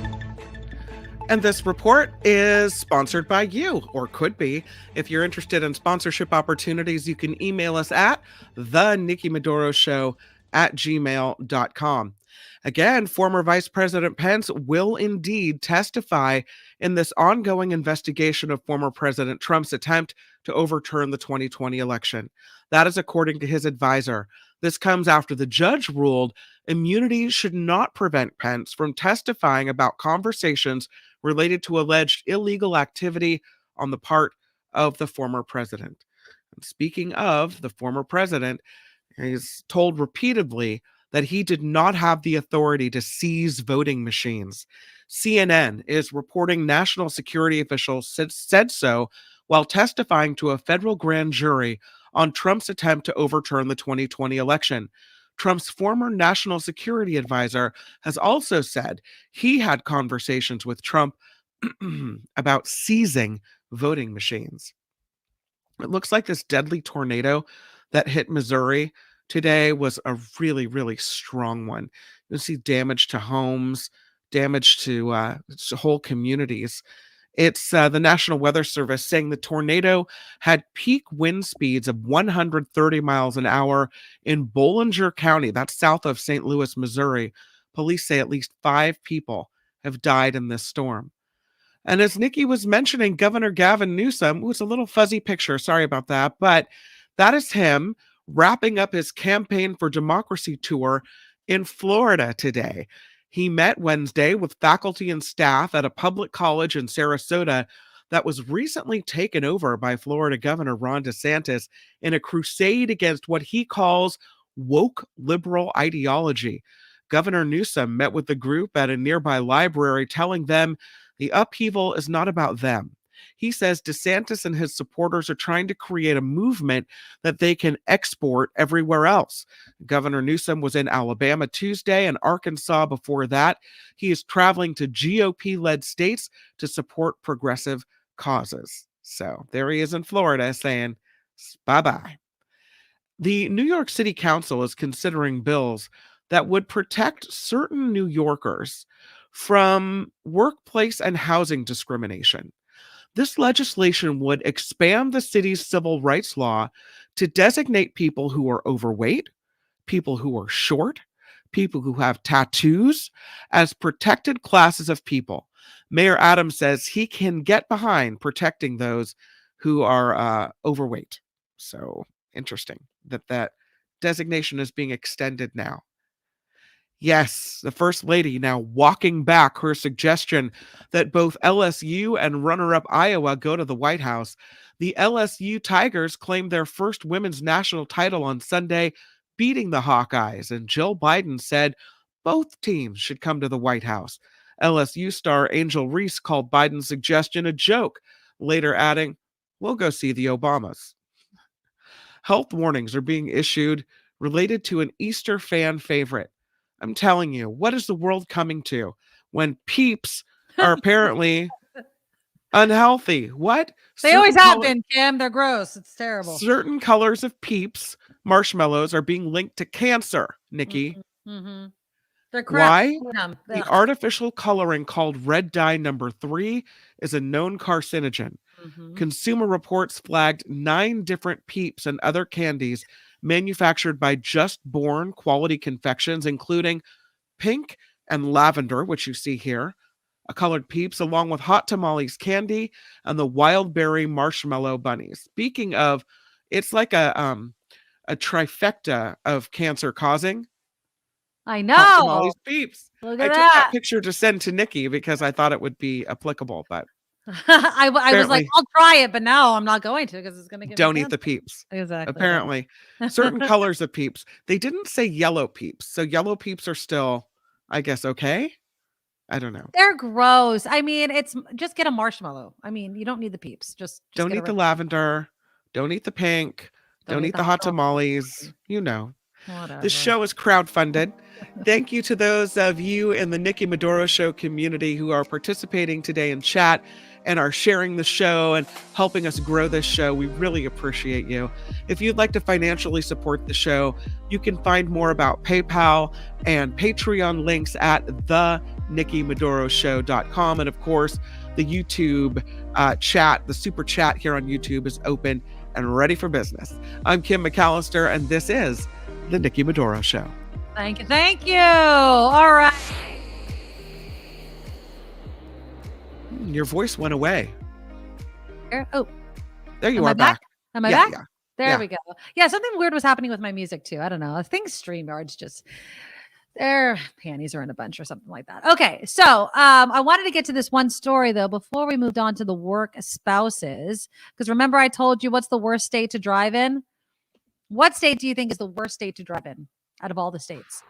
And this report is sponsored by you, or could be. If you're interested in sponsorship opportunities, you can email us at thenikkimedoroshow@gmail.com. Again, former Vice President Pence will indeed testify in this ongoing investigation of former President Trump's attempt to overturn the 2020 election. That is according to his advisor. This comes after the judge ruled immunity should not prevent Pence from testifying about conversations related to alleged illegal activity on the part of the former president. And speaking of the former president, he's told repeatedly that he did not have the authority to seize voting machines. CNN is reporting national security officials said so while testifying to a federal grand jury on Trump's attempt to overturn the 2020 election. Trump's former national security advisor has also said he had conversations with Trump about seizing voting machines. It looks like this deadly tornado that hit Missouri today was a really, really strong one. You'll see damage to homes, damage to whole communities. It's the National Weather Service saying the tornado had peak wind speeds of 130 miles an hour in Bollinger County. That's south of St. Louis, Missouri. Police say at least 5 people have died in this storm. And as Nikki was mentioning, Governor Gavin Newsom, it's a little fuzzy picture, sorry about that, but that is him wrapping up his Campaign for Democracy tour in Florida today. He met Wednesday with faculty and staff at a public college in Sarasota that was recently taken over by Florida Governor Ron DeSantis in a crusade against what he calls woke liberal ideology. Governor Newsom met with the group at a nearby library, telling them the upheaval is not about them. He says DeSantis and his supporters are trying to create a movement that they can export everywhere else. Governor Newsom was in Alabama Tuesday and Arkansas before that. He is traveling to GOP-led states to support progressive causes. So there he is in Florida saying, bye-bye. The New York City Council is considering bills that would protect certain New Yorkers from workplace and housing discrimination. This legislation would expand the city's civil rights law to designate people who are overweight, people who are short, people who have tattoos as protected classes of people. Mayor Adams says he can get behind protecting those who are overweight. So interesting that designation is being extended now. Yes, the First Lady now walking back her suggestion that both LSU and runner-up Iowa go to the White House. The LSU Tigers claimed their first women's national title on Sunday, beating the Hawkeyes, and Jill Biden said both teams should come to the White House. LSU star Angel Reese called Biden's suggestion a joke, later adding, "We'll go see the Obamas." Health warnings are being issued related to an Easter fan favorite. I'm telling you, what is the world coming to when peeps are apparently unhealthy? What? They always have been, Kim. They're gross. It's terrible. Certain colors of peeps, marshmallows, are being linked to cancer, Nikki. Mm-hmm. They're crap. Why? The artificial coloring called red dye number 3 is a known carcinogen. Mm-hmm. Consumer Reports flagged 9 different peeps and other candies manufactured by Just Born quality confections, including pink and lavender, which you see here, a colored peeps, along with hot tamales candy and the wild berry marshmallow bunnies. Speaking of, it's like a trifecta of cancer causing. I know. Hot tamales peeps. Look I at took that. that picture to send to Nikki because I thought it would be applicable, but I was like, I'll try it, but now I'm not going to because it's going to get don't me eat the cancer. peeps. Exactly. Apparently, certain colors of peeps. They didn't say yellow peeps, so yellow peeps are still, I guess, okay. I don't know. They're gross. I mean, it's just get a marshmallow. I mean, you don't need the peeps. Just don't eat the lavender. Don't eat the pink. Don't eat the hot tamales. You know. Whatever. This show is crowdfunded. Thank you to those of you in the Nikki Medoro Show community who are participating today in chat and are sharing the show and helping us grow this show. We really appreciate you. If you'd like to financially support the show, you can find more about PayPal and Patreon links at thenikkimedoroshow.com. And of course, the YouTube chat, the super chat here on YouTube is open and ready for business. I'm Kim McAllister, and this is the Nikki Medoro Show. Thank you. Thank you. All right. Your voice went away. Oh, there you are back. Am I back? Yeah. There we go. Yeah, something weird was happening with my music too. I don't know. I think StreamYard's just their panties are in a bunch or something like that. Okay, so I wanted to get to this one story though before we moved on to the work spouses, because remember I told you what's the worst state to drive in? What state do you think is the worst state to drive in out of all the states?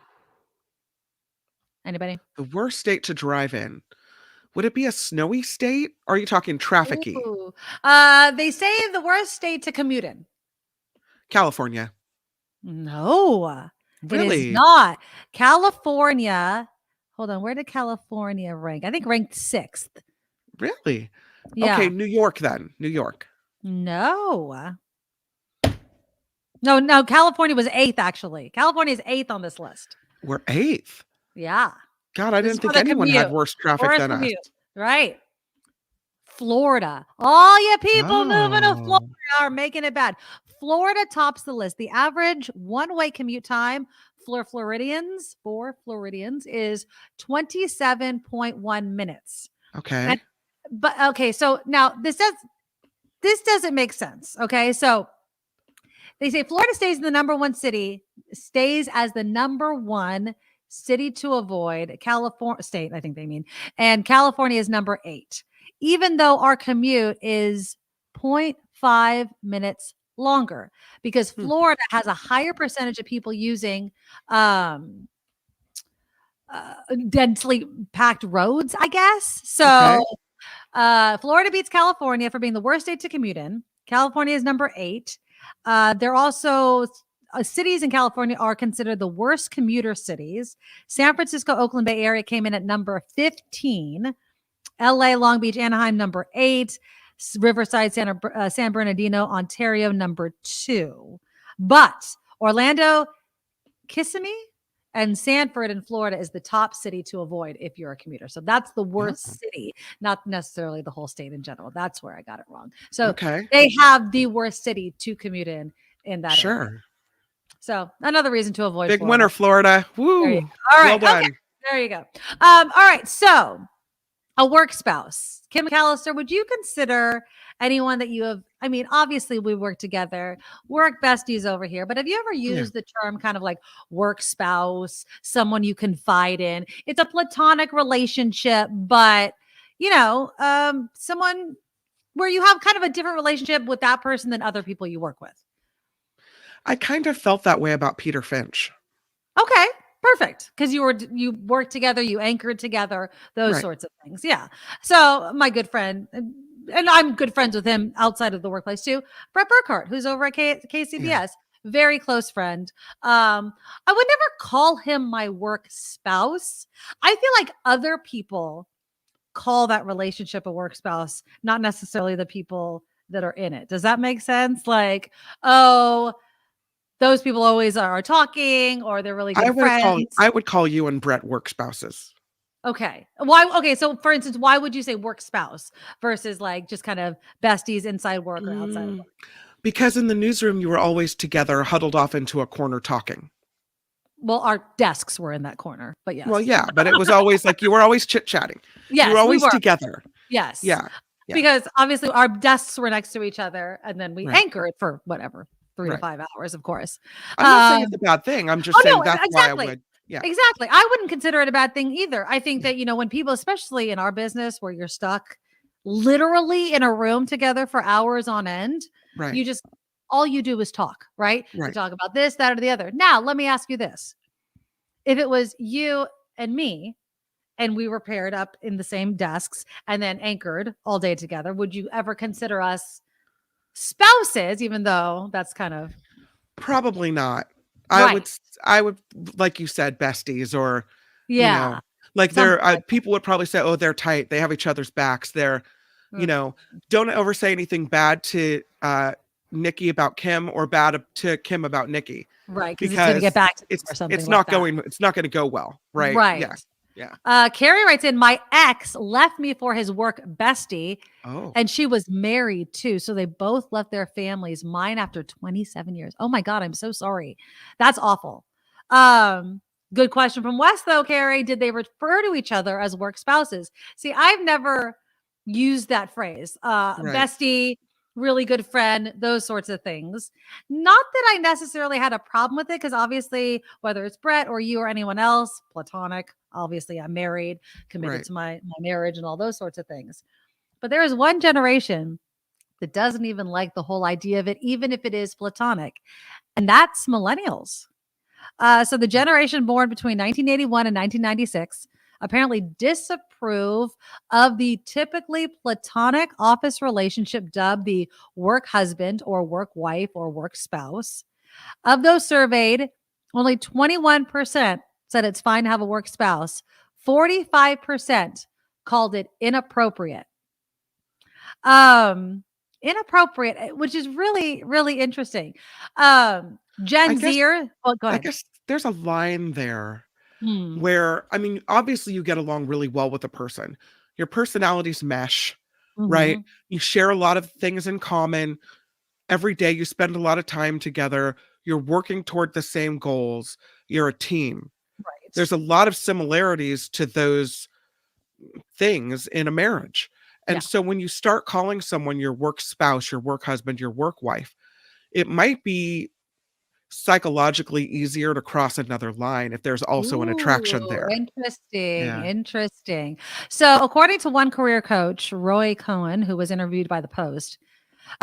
Anybody? The worst state to drive in. Would it be a snowy state? Or are you talking traffic-y? They say the worst state to commute in. California. No. Really? It is not. California. Hold on. Where did California rank? I think ranked 6th. Really? Yeah. Okay, New York then. New York. No. No, California was 8th, actually. California is 8th on this list. We're 8th. Yeah. God, I This is didn't for think the anyone had commute. worse traffic Worse than us. commute. Right. Florida. All you people moving to Florida are making it bad. Florida tops the list. The average one-way commute time for Floridians is 27.1 minutes. Okay. So now this doesn't make sense. Okay. So they say Florida stays as the number one city to avoid. California state, I think they mean, and California is number 8, even though our commute is 0.5 minutes longer, because Florida has a higher percentage of people using densely packed roads, I guess. So Florida beats California for being the worst state to commute in. California is number 8. They're also cities in California are considered the worst commuter cities. San Francisco, Oakland, Bay Area came in at number 15. LA, Long Beach, Anaheim, number 8. Riverside, San Bernardino, Ontario, number 2. But Orlando, Kissimmee, and Sanford in Florida is the top city to avoid if you're a commuter. So that's the worst city, not necessarily the whole state in general. That's where I got it wrong. So they have the worst city to commute in that area. So another reason to avoid Big Florida. winner, Florida. Woo. All right. Well done. Okay. There you go. All right. So a work spouse. Kim McAllister, would you consider anyone that you have? I mean, obviously we work together, work besties over here, but have you ever used the term kind of like work spouse, someone you confide in? It's a platonic relationship, but someone where you have kind of a different relationship with that person than other people you work with. I kind of felt that way about Peter Finch. Okay. Perfect. Because you worked together, you anchored together, those sorts of things. Yeah. So my good friend, and I'm good friends with him outside of the workplace too, Brett Burkhart, who's over at KCBS, very close friend. I would never call him my work spouse. I feel like other people call that relationship a work spouse, not necessarily the people that are in it. Does that make sense? Like, oh, those people always are talking, or they're really good friends. I would call you and Brett work spouses. Okay. Why? Okay. So for instance, why would you say work spouse versus like just kind of besties inside work or outside of work? Because in the newsroom, you were always together, huddled off into a corner talking. Well, our desks were in that corner, but yes. Well, yeah, but it was always like you were always chit-chatting. Yes, you were always together. Yes. Yeah. Because obviously our desks were next to each other, and then we anchored for whatever. 3 to 5 hours, of course. I'm not saying it's a bad thing. I'm just saying that's why I would. Yeah, exactly. I wouldn't consider it a bad thing either. I think that, when people, especially in our business where you're stuck literally in a room together for hours on end, all you do is talk, right? You talk about this, that, or the other. Now, let me ask you this. If it was you and me, and we were paired up in the same desks and then anchored all day together, would you ever consider us spouses, even though that's kind of probably not? I would, like you said, besties, or like people would probably say, oh, they're tight, they have each other's backs, they're don't ever say anything bad to Nikki about Kim or bad to Kim about Nikki, right? Because it's gonna get back to it's not going to go well, right? Yeah. Carrie writes in, my ex left me for his work bestie. Oh. And she was married too. So they both left their families, mine after 27 years. Oh my God, I'm so sorry. That's awful. Good question from Wes though, Carrie. Did they refer to each other as work spouses? See, I've never used that phrase. Bestie, really good friend, those sorts of things. Not that I necessarily had a problem with it, because obviously, whether it's Brett or you or anyone else, platonic, obviously I'm married, committed to my marriage and all those sorts of things. But there is one generation that doesn't even like the whole idea of it, even if it is platonic. And that's millennials. So the generation born between 1981 and 1996 apparently disapprove of the typically platonic office relationship dubbed the work husband or work wife or work spouse. Of those surveyed, only 21% said it's fine to have a work spouse. 45% called it inappropriate. inappropriate, which is really, really interesting. Gen Zer. Oh, go I ahead. guess there's a line there Hmm. where, I mean, obviously you get along really well with a person. Your personalities mesh, right? Mhm. You share a lot of things in common. Every day you spend a lot of time together. You're working toward the same goals. You're a team. Right. There's a lot of similarities to those things in a marriage. And Yeah. so when you start calling someone your work spouse, your work husband, your work wife, it might be psychologically easier to cross another line if there's also an attraction Ooh, there. interesting. Yeah. Interesting. So, according to one career coach, Roy Cohen, who was interviewed by the Post,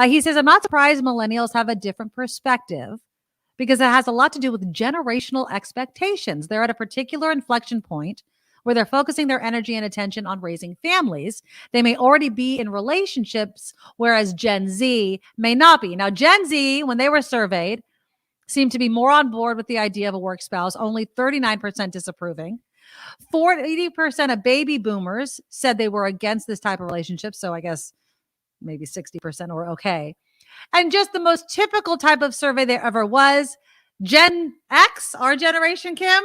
he says, I'm not surprised millennials have a different perspective because it has a lot to do with generational expectations. They're at a particular inflection point where they're focusing their energy and attention on raising families. They may already be in relationships, whereas Gen Z may not be. Now, Gen Z, when they were surveyed, seemed to be more on board with the idea of a work spouse, only 39% disapproving. 40% of baby boomers said they were against this type of relationship. So I guess maybe 60% were okay. And just the most typical type of survey there ever was. Gen X, our generation, Kim,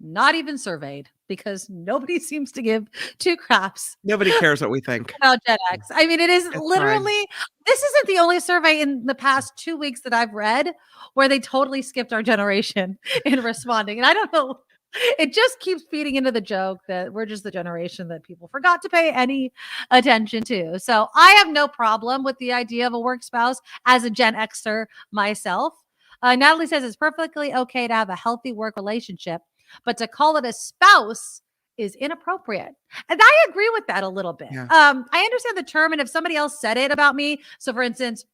not even surveyed because nobody seems to give two craps. Nobody cares what we think. About Gen X. I mean, it is It's literally, fine. this isn't the only survey in the past 2 weeks that I've read where they totally skipped our generation in responding. And I don't know, it just keeps feeding into the joke that we're just the generation that people forgot to pay any attention to. So I have no problem with the idea of a work spouse as a Gen Xer myself. Natalie says it's perfectly okay to have a healthy work relationship, but to call it a spouse is inappropriate. And I agree with that a little bit. Yeah. I understand the term, and if somebody else said it about me, so for instance,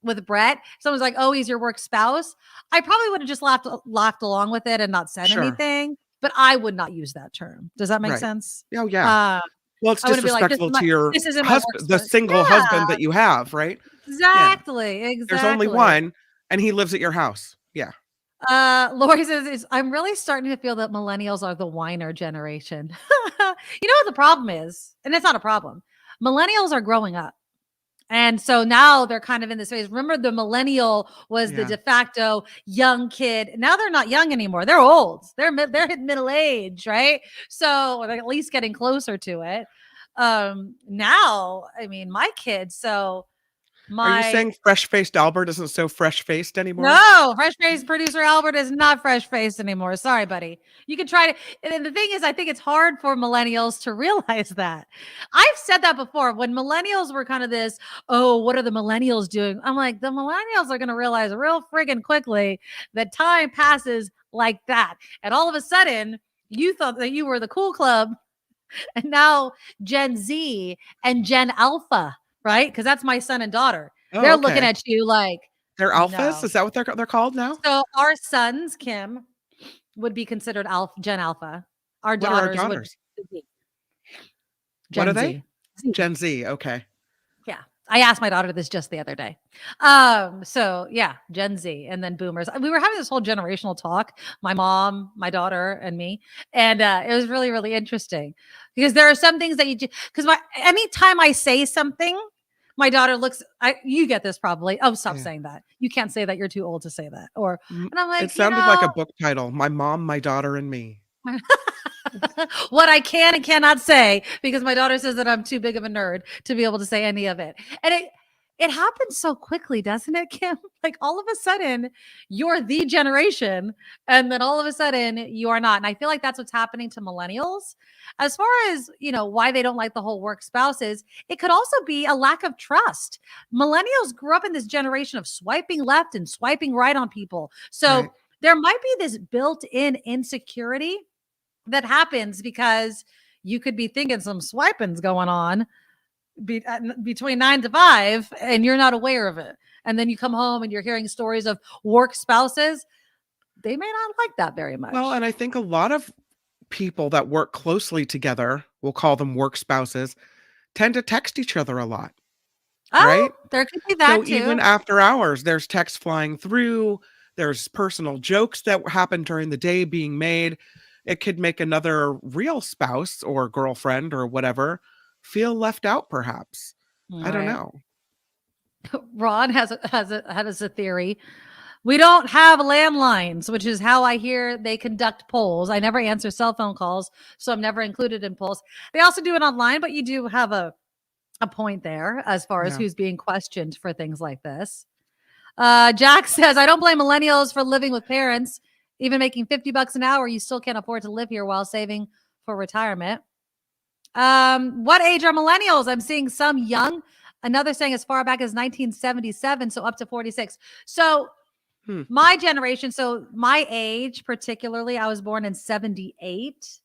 with Brett, someone's like, "Oh, he's your work spouse," I probably would have just laughed along with it and not said Sure. anything. But I would not use that term. Does that make Right. sense? Oh, yeah. Well, it's I wouldn't be like, disrespectful to your this isn't my work husband, the spouse. single husband that you have, right? Yeah. Exactly. There's only Exactly. one, and he lives at your house. Yeah. Lori says, I'm really starting to feel that millennials are the whiner generation. You know what the problem is? And it's not a problem. Millennials are growing up. And so now they're kind of in this phase. Remember, the millennial was the Yeah. de facto young kid. Now they're not young anymore. They're old. They're hitting middle age, right? So, or they're at least getting closer to it. Now, I mean, my kids. So Are you saying fresh-faced Albert isn't so fresh-faced anymore? no, fresh-faced producer Albert is not fresh-faced anymore. Sorry, buddy. You can try to. And the thing is, I think it's hard for millennials to realize that. I've said that before. When millennials were kind of this, oh, what are the millennials doing? I'm like, the millennials are going to realize real friggin' quickly that time passes like that. And all of a sudden, you thought that you were the cool club. And now Gen Z and Gen Alpha, right? Because that's my son and daughter. Oh, They're okay. looking at you like, They're alphas? no. Is that what they're called now? So our sons, Kim, would be considered Gen Alpha. Our What are our daughters daughters? would be What Gen are they? Z. Gen Z. Okay. Yeah. I asked my daughter this just the other day. So yeah, Gen Z and then boomers. We were having this whole generational talk, my mom, my daughter, and me. And it was really, really interesting because there are some things that you do. Because anytime I say something, my daughter looks, you get this probably. Oh, stop saying that. You can't say that. You're too old to say that. Or, and I'm like, It sounded like a book title. My mom, my daughter, and me. What I can and cannot say because my daughter says that I'm too big of a nerd to be able to say any of it. And it happens so quickly, doesn't it, Kim? Like all of a sudden you're the generation and then all of a sudden you are not. And I feel like that's what's happening to millennials. As far as, why they don't like the whole work spouses, it could also be a lack of trust. Millennials grew up in this generation of swiping left and swiping right on people. So Right. there might be this built-in insecurity that happens because you could be thinking some swiping's going on between 9 to 5 and you're not aware of it. And then you come home and you're hearing stories of work spouses. They may not like that very much. Well, and I think a lot of people that work closely together, we'll call them work spouses, tend to text each other a lot. Right? There could be that So too. even after hours, there's text flying through. There's personal jokes that happen during the day being made. It could make another real spouse or girlfriend or whatever feel left out, perhaps. I don't Right. know. Ron has a theory. We don't have landlines, which is how I hear they conduct polls. I never answer cell phone calls, so I'm never included in polls. They also do it online, but you do have a point there as far as Yeah. who's being questioned for things like this. Jack says, I don't blame millennials for living with parents. Even making $50 an hour, you still can't afford to live here while saving for retirement. What age are millennials? I'm seeing some young. Another saying as far back as 1977, so up to 46. So my generation, so my age particularly, I was born in 78.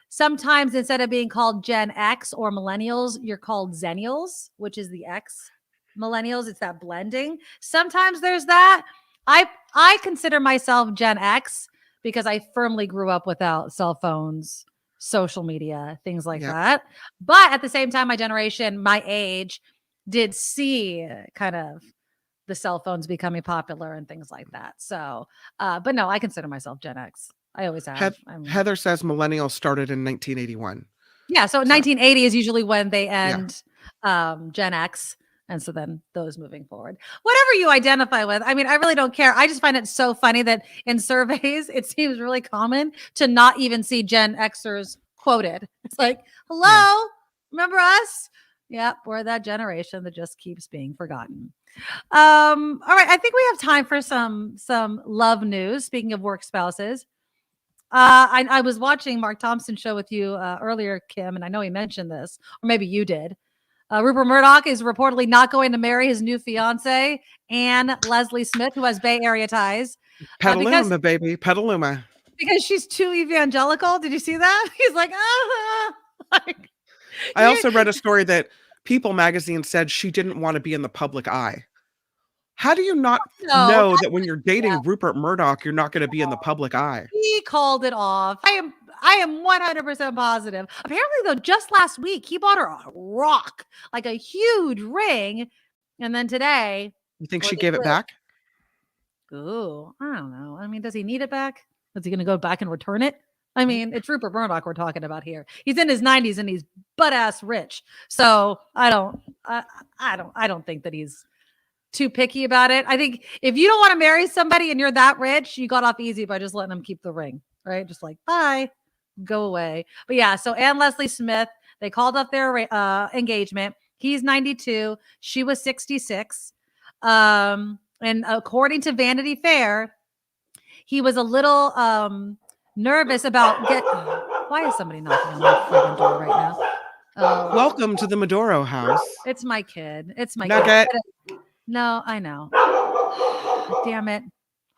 Sometimes instead of being called Gen X or millennials, you're called Zennials, which is the X millennials. It's that blending. Sometimes there's that. I consider myself Gen X because I firmly grew up without cell phones, social media, things like that. But at the same time, my generation, my age, did see kind of the cell phones becoming popular and things like that. So, but no, I consider myself Gen X. I always have. Heather says millennials started in 1981. Yeah, so 1980 is usually when they end Gen X. And so then those moving forward, whatever you identify with. I mean, I really don't care. I just find it so funny that in surveys, it seems really common to not even see Gen Xers quoted. It's like, hello, remember us? Yep, we're that generation that just keeps being forgotten. All right, I think we have time for some love news. Speaking of work spouses, I was watching Mark Thompson's show with you earlier, Kim, and I know he mentioned this, or maybe you did. Rupert Murdoch is reportedly not going to marry his new fiance, Anne Leslie Smith, who has Bay Area ties. Petaluma, baby, Petaluma. Because she's too evangelical. Did you see that? He's like, I also read a story that People magazine said she didn't want to be in the public eye. How do you not know that when you're dating Rupert Murdoch, you're not going to be in the public eye? He called it off. I am 100% positive. Apparently, though, just last week, he bought her a rock, like a huge ring. And then today. You think she gave it back? Ooh, I don't know. I mean, does he need it back? Is he going to go back and return it? I mean, it's Rupert Murdoch we're talking about here. He's in his 90s and he's butt ass rich. So I don't think that he's too picky about it. I think if you don't want to marry somebody and you're that rich, you got off easy by just letting them keep the ring, right? Just like, bye, go away. But yeah, so Anne Leslie Smith, they called up their engagement. He's 92. She was 66. And according to Vanity Fair, he was a little nervous about why is somebody knocking on my freaking door right now? Welcome to the Medoro house. It's my kid. It's my Nugget. kid. No, I know. Damn it.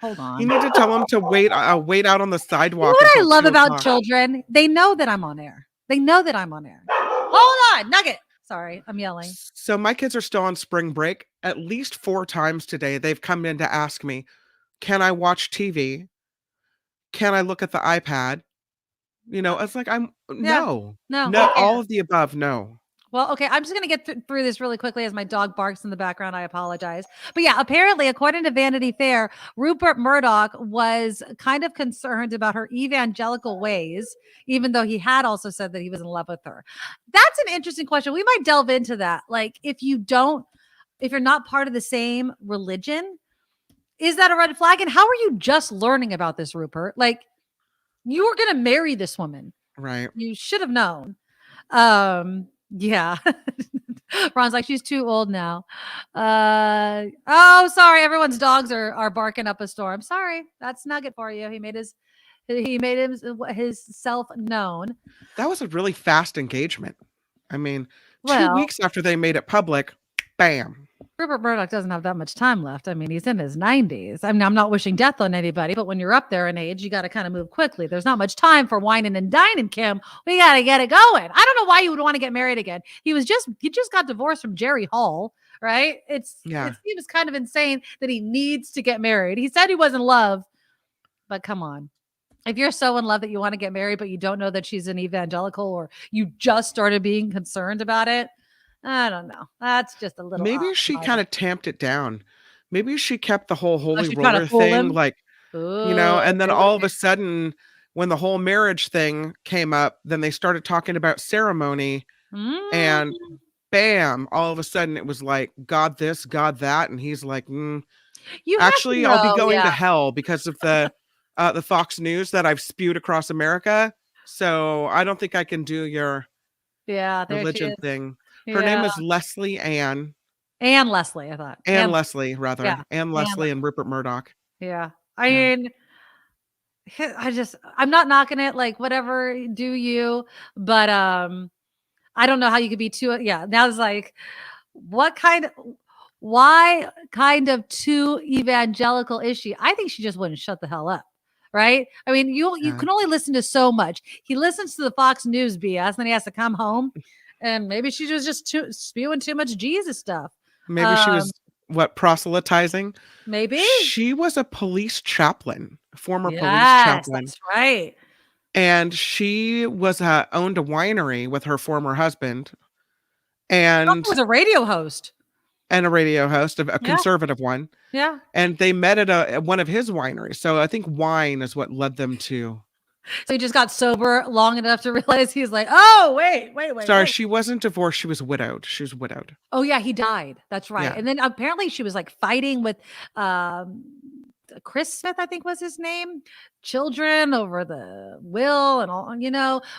Hold on. You need to tell them to wait out on the sidewalk. You know what I love about children? They know that I'm on air. They know that I'm on air. Hold on, Nugget. Sorry, I'm yelling. So my kids are still on spring break. At least 4 times today, they've come in to ask me, can I watch TV? Can I look at the iPad? You know, it's like no, all of the above. No. Well, okay, I'm just going to get through this really quickly as my dog barks in the background. I apologize. But yeah, apparently, according to Vanity Fair, Rupert Murdoch was kind of concerned about her evangelical ways, even though he had also said that he was in love with her. That's an interesting question. We might delve into that. Like, if you're not part of the same religion, is that a red flag? And how are you just learning about this, Rupert? Like, you were going to marry this woman. Right. You should have known. Yeah. Ron's like, she's too old now. Oh, sorry. Everyone's dogs are barking up a storm. Sorry. That's Nugget for you. He made his self known. That was a really fast engagement. I mean, 2 weeks after they made it public, bam. Rupert Murdoch doesn't have that much time left. I mean, he's in his 90s. I mean, I'm not wishing death on anybody, but when you're up there in age, you got to kind of move quickly. There's not much time for whining and dining, Kim. We got to get it going. I don't know why you would want to get married again. He just got divorced from Jerry Hall, right? It seems kind of insane that he needs to get married. He said he was in love, but come on. If you're so in love that you want to get married, but you don't know that she's an evangelical or you just started being concerned about it, I don't know. That's just a little. Maybe she kind of tamped it down. Maybe she kept the whole holy roller thing, like, and then all of a sudden, when the whole marriage thing came up, then they started talking about ceremony, and bam, all of a sudden it was like, God this, God that. And he's like, You have to actually, I'll be know, going to yeah. hell because of the Fox News that I've spewed across America. So I don't think I can do your Yeah, there she religion is. thing. Her name Yeah. is Leslie Ann. Ann Leslie, I thought. Ann Leslie, rather. Yeah. Ann Leslie and Rupert Murdoch. Yeah. I mean, I'm not knocking it, like, whatever, do you, but I don't know how you could be too, now it's like, why kind of too evangelical is she? I think she just wouldn't shut the hell up. Right? I mean, you can only listen to so much. He listens to the Fox News BS, and then he has to come home, and maybe she was just spewing too much Jesus stuff. Maybe she was proselytizing. Maybe she was a police chaplain, former police Yes, chaplain. that's right. And she was owned a winery with her former husband, and was a radio host. And a radio host, a Yeah. conservative one. Yeah. And they met at one of his wineries. So I think wine is what led them to. So he just got sober long enough to realize he's like, oh, wait. Sorry, wait. she wasn't divorced. She was widowed. She was widowed. Oh, yeah, he died. That's right. Yeah. And then apparently she was like fighting with Chris Smith, I think was his name, children over the will and all,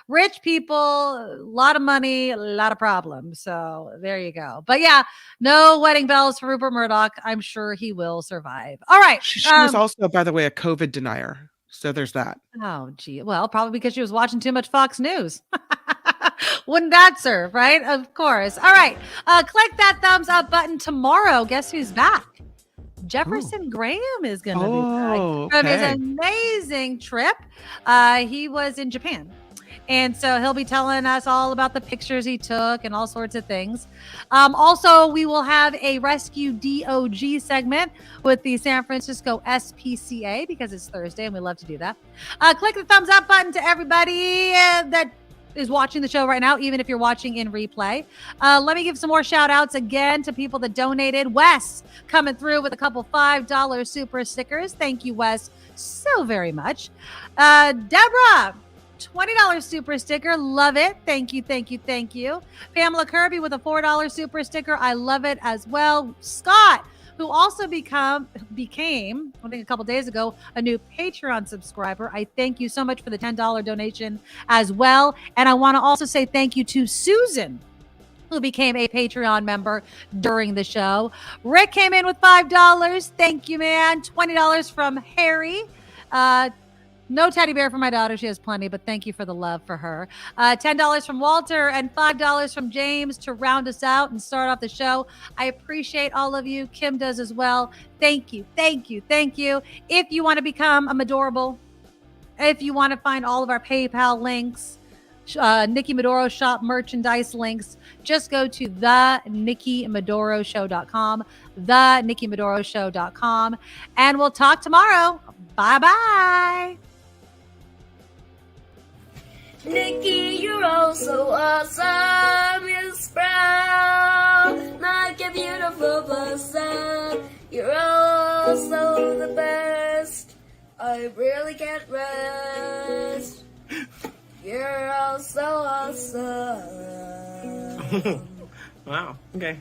rich people, a lot of money, a lot of problems. So there you go. But yeah, no wedding bells for Rupert Murdoch. I'm sure he will survive. All right. She was also, by the way, a COVID denier. So there's that. Oh, gee. Well, probably because she was watching too much Fox News. Wouldn't that serve, right? Of course. All right. Click that thumbs up button tomorrow. Guess who's back? Jefferson Graham is going to be back from his amazing trip. He was in Japan. And so he'll be telling us all about the pictures he took and all sorts of things. Also, we will have a Rescue DOG segment with the San Francisco SPCA because it's Thursday and we love to do that. Click the thumbs up button to everybody that is watching the show right now, even if you're watching in replay. Let me give some more shout outs again to people that donated. Wes coming through with a couple $5 super stickers. Thank you, Wes, so very much. Deborah, $20 super sticker. Love it. Thank you. Pamela Kirby with a $4 super sticker. I love it as well. Scott, who also became, I think a couple days ago, a new Patreon subscriber. I thank you so much for the $10 donation as well. And I want to also say thank you to Susan, who became a Patreon member during the show. Rick came in with $5. Thank you, man. $20 from Harry. No teddy bear for my daughter. She has plenty, but thank you for the love for her. $10 from Walter and $5 from James to round us out and start off the show. I appreciate all of you. Kim does as well. Thank you. If you want to become a Medorable, if you want to find all of our PayPal links, Nikki Medoro Shop merchandise links, just go to theNikkiMedoroShow.com, theNikkiMedoroShow.com, and we'll talk tomorrow. Bye-bye. Nikki, you're all so awesome. You're proud, like a beautiful person. You're also the best. I really can't rest. You're all so awesome. Wow. Okay.